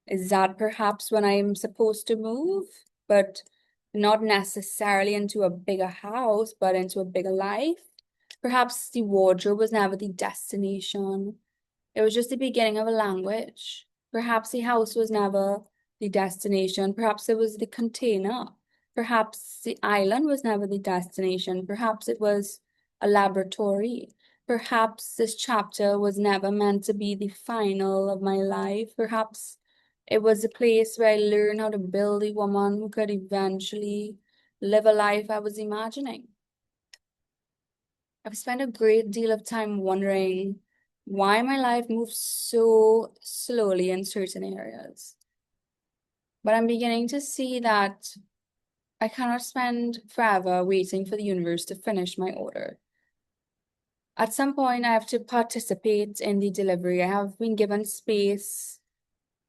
Speaker 1: is that perhaps when I'm supposed to move, but not necessarily into a bigger house, but into a bigger life? Perhaps the wardrobe was never the destination. It was just the beginning of a language. Perhaps the house was never the destination. Perhaps it was the container. Perhaps the island was never the destination. Perhaps it was a laboratory. Perhaps this chapter was never meant to be the final of my life. Perhaps it was a place where I learned how to build a woman who could eventually live a life I was imagining. I've spent a great deal of time wondering why my life moves so slowly in certain areas. But I'm beginning to see that I cannot spend forever waiting for the universe to finish my order. At some point, I have to participate in the delivery. I have been given space.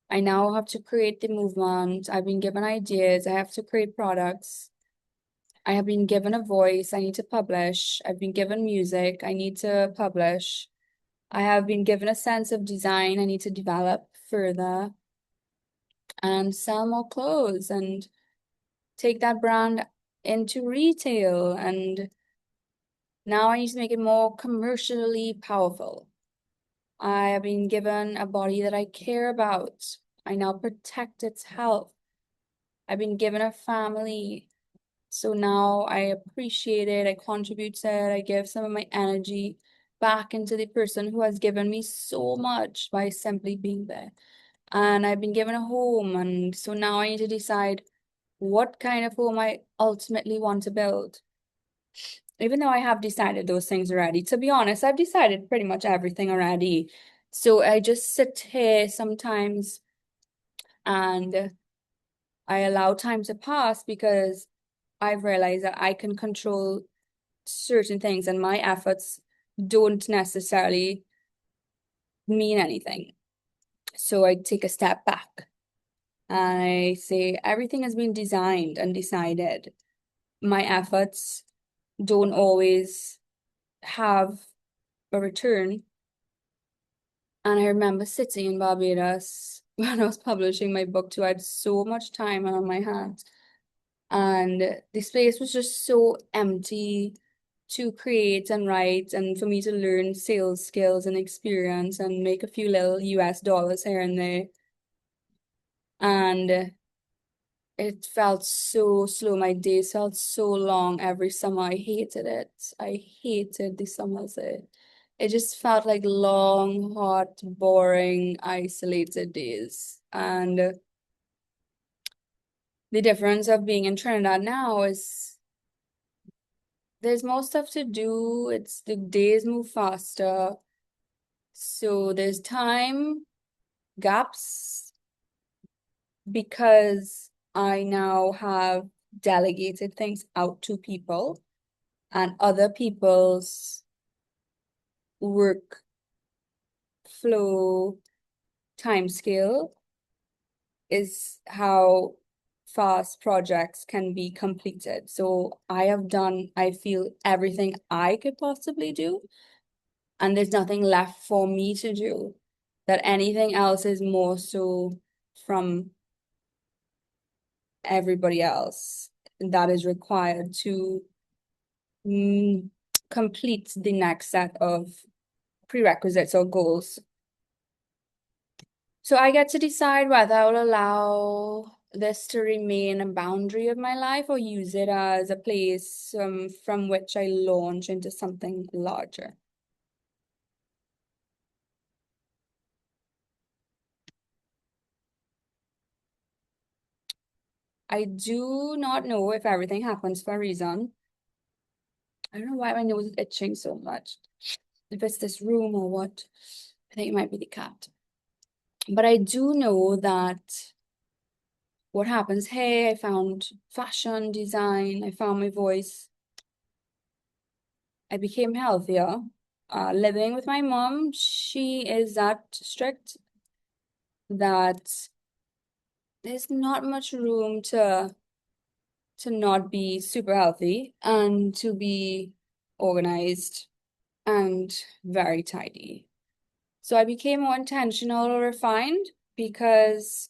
Speaker 1: I now have to create the movement. I've been given ideas. I have to create products. I have been given a voice. I need to publish. I've been given music. I need to publish. I have been given a sense of design I need to develop further and sell more clothes and take that brand into retail. And now I need to make it more commercially powerful. I have been given a body that I care about. I now protect its health. I've been given a family. So now I appreciate it. I contribute to it. I give some of my energy back into the person who has given me so much by simply being there. And I've been given a home. And so now I need to decide what kind of home I ultimately want to build. Even though I have decided those things already, to be honest, I've decided pretty much everything already. So I just sit here sometimes and I allow time to pass because I've realized that I can control certain things and my efforts don't necessarily mean anything. So I take a step back and I say everything has been designed and decided. my efforts don't always have a return. And I remember sitting in Barbados when I was publishing my book too. I had so much time on my hands. And the space was just so empty to create and write and for me to learn sales skills and experience and make a few little US dollars here and there. And it felt so slow. My days felt so long every summer. I hated it. I hated the summers. It just felt like long, hot, boring, isolated days. And the difference of being in Trinidad now is there's more stuff to do. It's the days move faster. So there's time gaps because I now have delegated things out to people and other people's work flow time scale is how fast projects can be completed. So I have done, I feel, everything I could possibly do, and there's nothing left for me to do. That anything else is more so from everybody else that is required to mm, complete the next set of prerequisites or goals. So I get to decide whether I will allow this to remain a boundary of my life or use it as a place from which I launch into something larger. I do not know if everything happens for a reason. I don't know why my nose is itching so much. If it's this room or what. I think it might be the cat. But I do know that what happens, hey, I found fashion design, I found my voice. I became healthier. Living with my mom, she is that strict that there's not much room to not be super healthy and to be organized and very tidy. So I became more intentional or refined because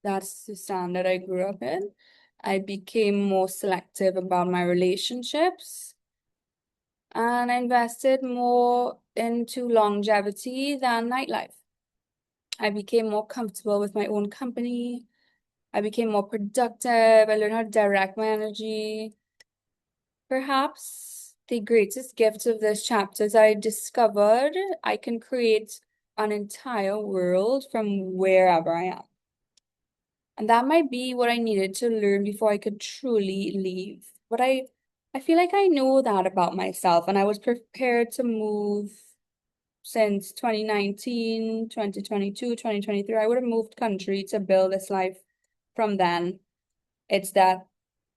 Speaker 1: that's the standard I grew up in. I became more selective about my relationships and I invested more into longevity than nightlife. I became more comfortable with my own company. I became more productive. I learned how to direct my energy. Perhaps the greatest gift of this chapter is I discovered I can create an entire world from wherever I am. And that might be what I needed to learn before I could truly leave. But I feel like I know that about myself, and I was prepared to move since 2019, 2022, 2023. I would have moved country to build this life from then. It's that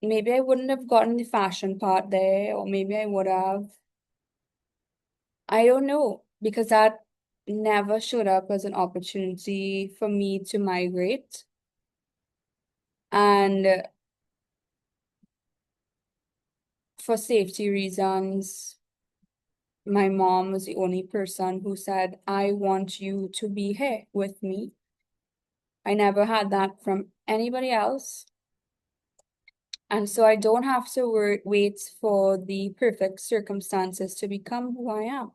Speaker 1: maybe I wouldn't have gotten the fashion part there, or maybe I would have. I don't know, because that never showed up as an opportunity for me to migrate. And for safety reasons, my mom was the only person who said, I want you to be here with me. I never had that from anybody else. And so I don't have to wait for the perfect circumstances to become who I am.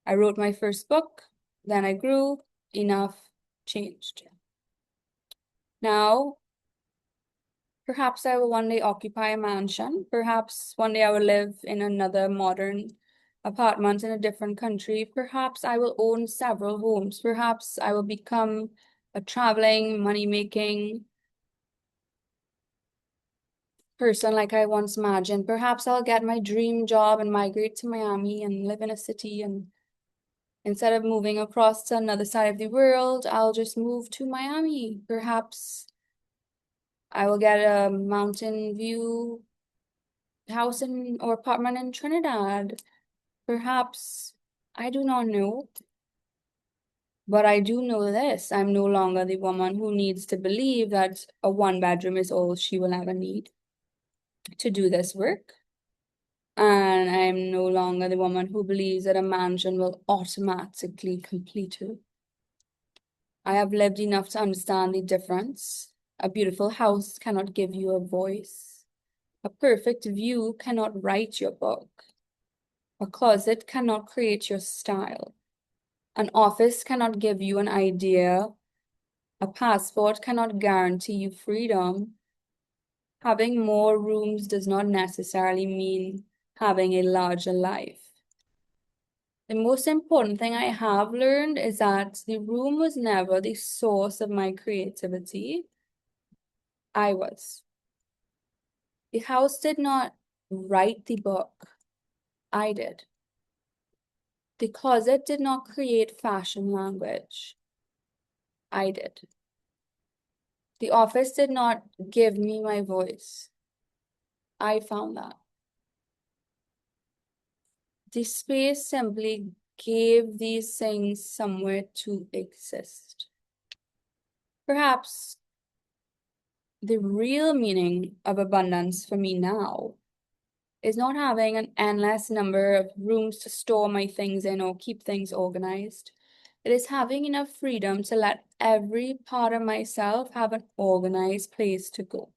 Speaker 1: I wrote my first book, then I grew, enough changed. Now, perhaps I will one day occupy a mansion. Perhaps one day I will live in another modern apartment in a different country. Perhaps I will own several homes. Perhaps I will become a traveling, money-making person like I once imagined. Perhaps I'll get my dream job and migrate to Miami and live in a city, and instead of moving across to another side of the world, I'll just move to Miami. Perhaps I will get a mountain view house or apartment in Trinidad. Perhaps I do not know. But I do know this. I'm no longer the woman who needs to believe that a one bedroom is all she will ever need. to do this work. And I'm no longer the woman who believes that a mansion will automatically complete her. I have lived enough to understand the difference. A beautiful house cannot give you a voice. A perfect view cannot write your book. A closet cannot create your style. An office cannot give you an idea. A passport cannot guarantee you freedom. Having more rooms does not necessarily mean having a larger life. The most important thing I have learned is that the room was never the source of my creativity. I was. The house did not write the book. I did. The closet did not create fashion language. I did. The office did not give me my voice. I found that. The space simply gave these things somewhere to exist. Perhaps the real meaning of abundance for me now is not having an endless number of rooms to store my things in or keep things organized. It is having enough freedom to let every part of myself have an organized place to go.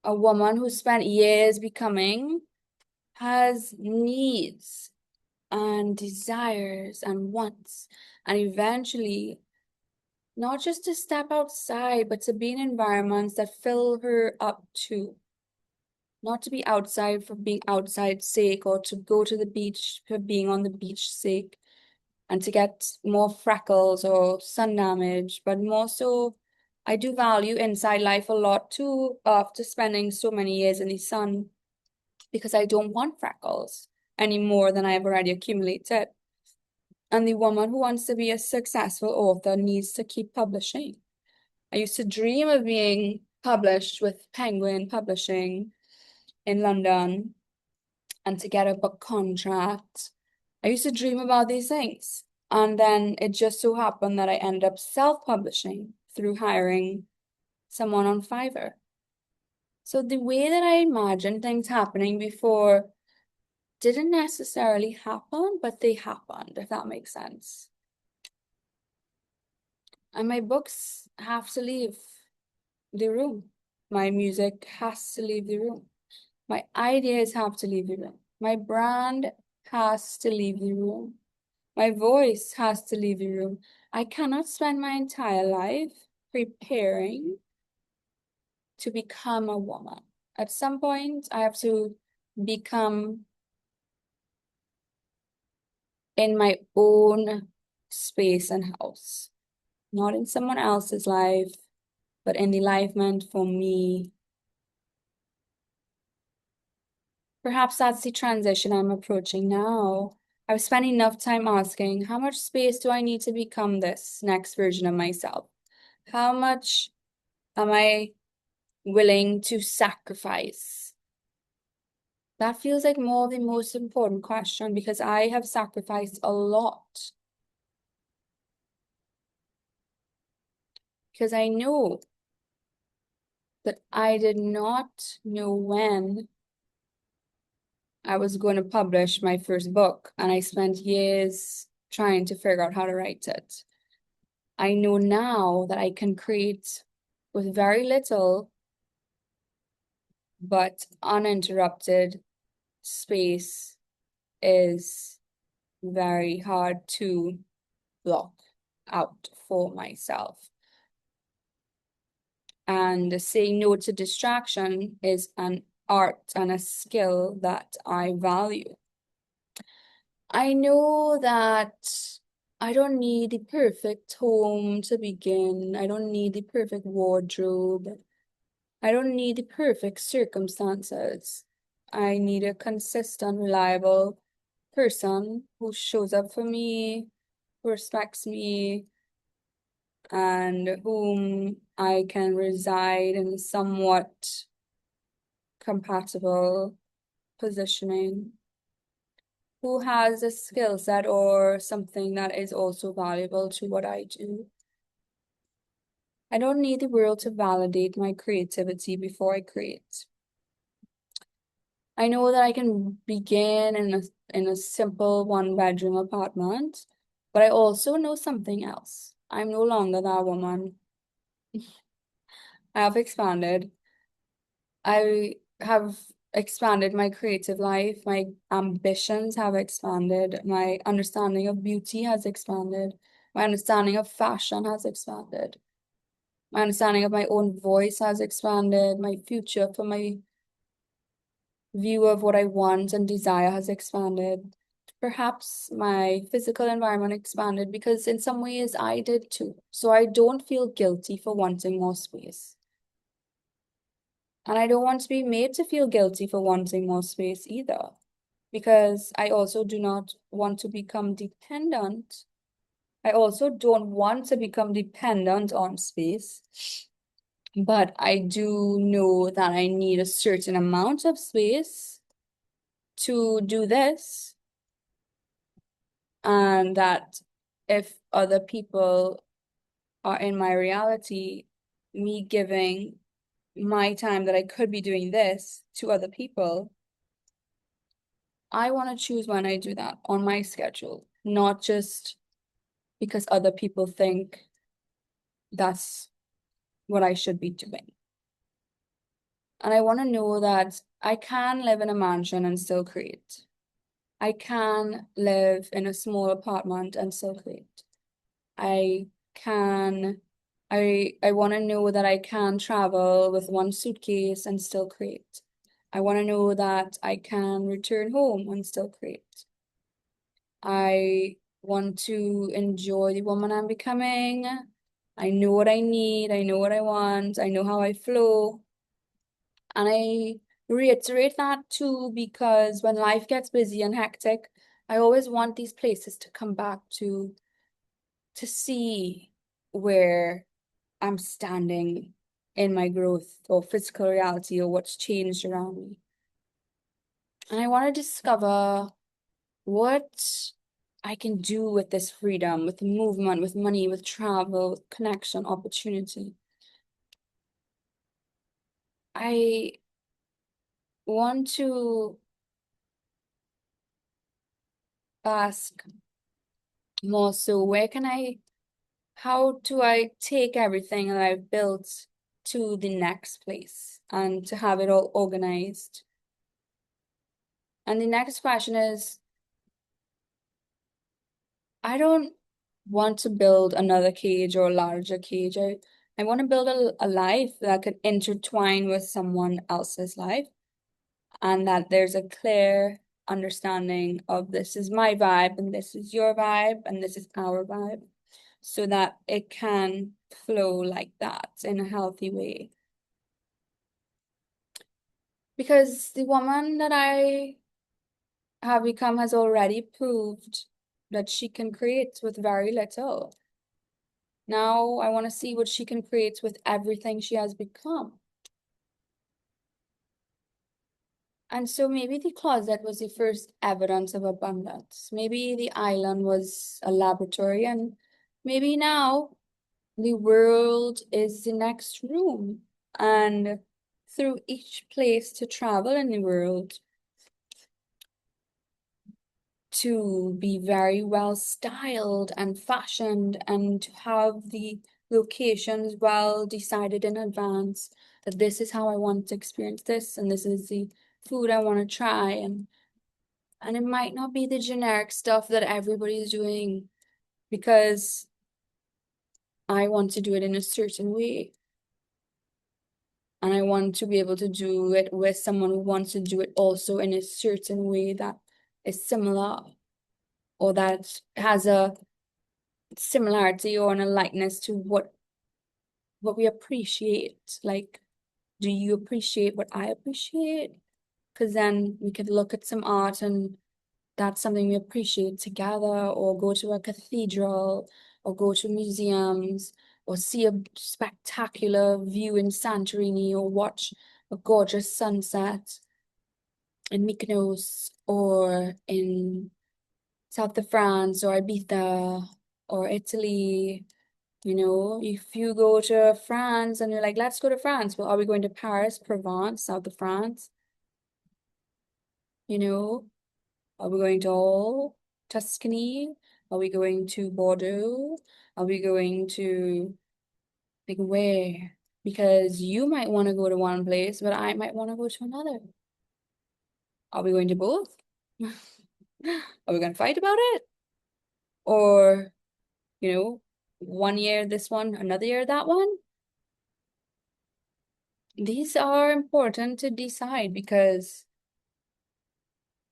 Speaker 1: A woman who spent years becoming has needs and desires and wants, and eventually not just to step outside, but to be in environments that fill her up too. Not to be outside for being outside sake, or to go to the beach for being on the beach sake, and to get more freckles or sun damage, but more so, I do value inside life a lot too, after spending so many years in the sun, because I don't want freckles any more than I've already accumulated. And the woman who wants to be a successful author needs to keep publishing. I used to dream of being published with Penguin Publishing in London and to get a book contract. I used to dream about these things. And then it just so happened that I ended up self-publishing through hiring someone on Fiverr. So the way that I imagined things happening before didn't necessarily happen, but they happened, if that makes sense. And my books have to leave the room. My music has to leave the room. My ideas have to leave the room. My brand has to leave the room. My voice has to leave the room. I cannot spend my entire life preparing to become a woman. At some point, I have to become in my own space and house, not in someone else's life, but in the life meant for me. Perhaps that's the transition I'm approaching now. I've spent enough time asking, how much space do I need to become this next version of myself? How much am I willing to sacrifice? That feels like more the most important question, because I have sacrificed a lot. Because I know that I did not know when I was going to publish my first book, and I spent years trying to figure out how to write it. I know now that I can create with very little, but uninterrupted space is very hard to block out for myself. And saying no to distraction is an art and a skill that I value. I know that I don't need the perfect home to begin. I don't need the perfect wardrobe. I don't need the perfect circumstances. I need a consistent, reliable person who shows up for me, who respects me, and whom I can reside in somewhat compatible positioning, who has a skill set or something that is also valuable to what I do. I don't need the world to validate my creativity before I create. I know that I can begin in a simple one-bedroom apartment, but I also know something else. I'm no longer that woman. I have expanded. I have expanded my creative life. My ambitions have expanded. My understanding of beauty has expanded. My understanding of fashion has expanded. My understanding of my own voice has expanded. My future for my view of what I want and desire has expanded. Perhaps my physical environment expanded because in some ways I did too. So I don't feel guilty for wanting more space. And I don't want to be made to feel guilty for wanting more space either, because I also do not want to become dependent. I also don't want to become dependent on space, but I do know that I need a certain amount of space to do this, and that if other people are in my reality, me giving my time that I could be doing this to other people, I want to choose when I do that on my schedule, not just because other people think that's what I should be doing. And I want to know that I can live in a mansion and still create. I can live in a small apartment and still create. I can, I want to know that I can travel with one suitcase and still create. I want to know that I can return home and still create. I want to enjoy the woman I'm becoming. I know what I need. I know what I want. I know how I flow. And I reiterate that too because when life gets busy and hectic, I always want these places to come back to see where I'm standing in my growth or physical reality or what's changed around me. And I want to discover what I can do with this freedom, with movement, with money, with travel, with connection, opportunity. I want to ask more so, how do I take everything that I've built to the next place and to have it all organized? And the next question is, I don't want to build another cage or a larger cage. I want to build a life that could intertwine with someone else's life, and that there's a clear understanding of this is my vibe and this is your vibe and this is our vibe, so that it can flow like that in a healthy way. Because the woman that I have become has already proved that she can create with very little. Now I want to see what she can create with everything she has become. And so maybe the closet was the first evidence of abundance. Maybe the island was a laboratory, and maybe now the world is the next room. And through each place to travel in the world, to be very well styled and fashioned and to have the locations well decided in advance, that this is how I want to experience this and this is the food I want to try, and it might not be the generic stuff that everybody's doing because I want to do it in a certain way, and I want to be able to do it with someone who wants to do it also in a certain way that is similar or that has a similarity or a likeness to what we appreciate. Like, do you appreciate what I appreciate? Because then we could look at some art and that's something we appreciate together, or go to a cathedral, or go to museums, or see a spectacular view in Santorini, or watch a gorgeous sunset in Mykonos, or in south of France, or Ibiza, or Italy, You know, if you go to France and you're like, let's go to France. Well, are we going to Paris, Provence, south of France? You know, are we going to all Tuscany? Are we going to Bordeaux? Are we going to like where? Because you might want to go to one place, but I might want to go to another. Are we going to both? Are we going to fight about it? Or, you know, one year this one, another year that one? These are important to decide because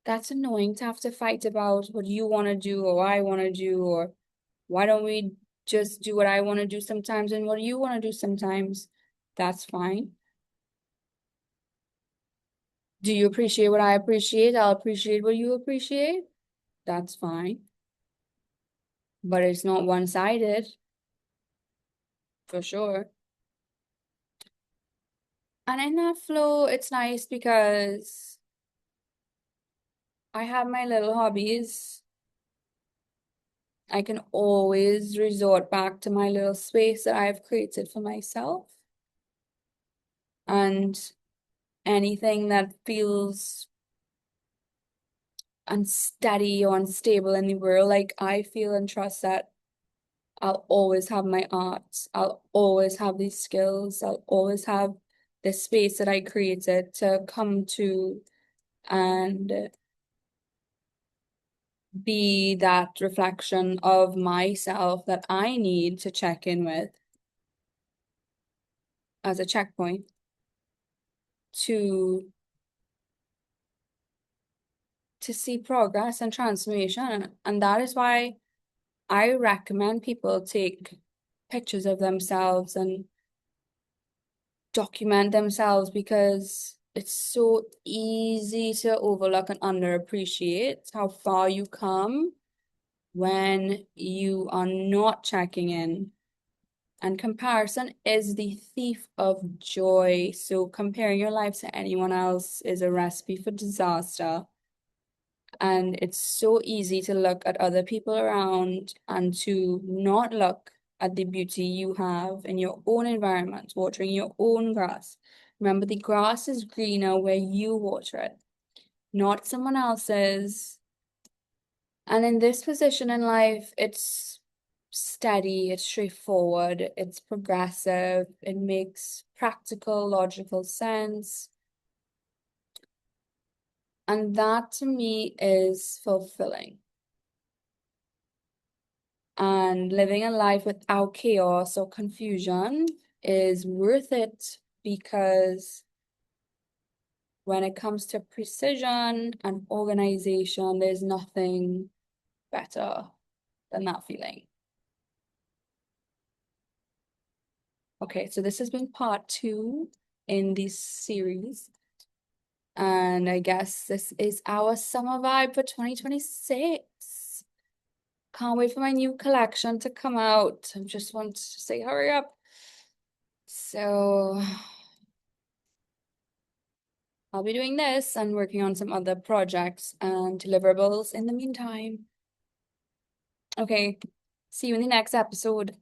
Speaker 1: that's annoying to have to fight about what you want to do or I want to do, or why don't we just do what I want to do sometimes and what you want to do sometimes? That's fine. Do you appreciate what I appreciate? I'll appreciate what you appreciate. That's fine. But it's not one-sided, for sure. And in that flow, it's nice because I have my little hobbies. I can always resort back to my little space that I've created for myself. And anything that feels unsteady or unstable in the world, like I feel and trust that I'll always have my art. I'll always have these skills. I'll always have this space that I created to come to and be that reflection of myself that I need to check in with as a checkpoint to see progress and transformation. And that is why I recommend people take pictures of themselves and document themselves because it's so easy to overlook and underappreciate how far you come when you are not checking in. And comparison is the thief of joy. So comparing your life to anyone else is a recipe for disaster. And it's so easy to look at other people around and to not look at the beauty you have in your own environment, watering your own grass. Remember, the grass is greener where you water it, not someone else's. And in this position in life, it's steady, it's straightforward, it's progressive, it makes practical, logical sense. And that to me is fulfilling. And living a life without chaos or confusion is worth it because when it comes to precision and organization, there's nothing better than that feeling. Okay, so this has been part 2 in this series. And I guess this is our summer vibe for 2026. Can't wait for my new collection to come out. I just want to say hurry up. So I'll be doing this and working on some other projects and deliverables in the meantime. Okay, see you in the next episode.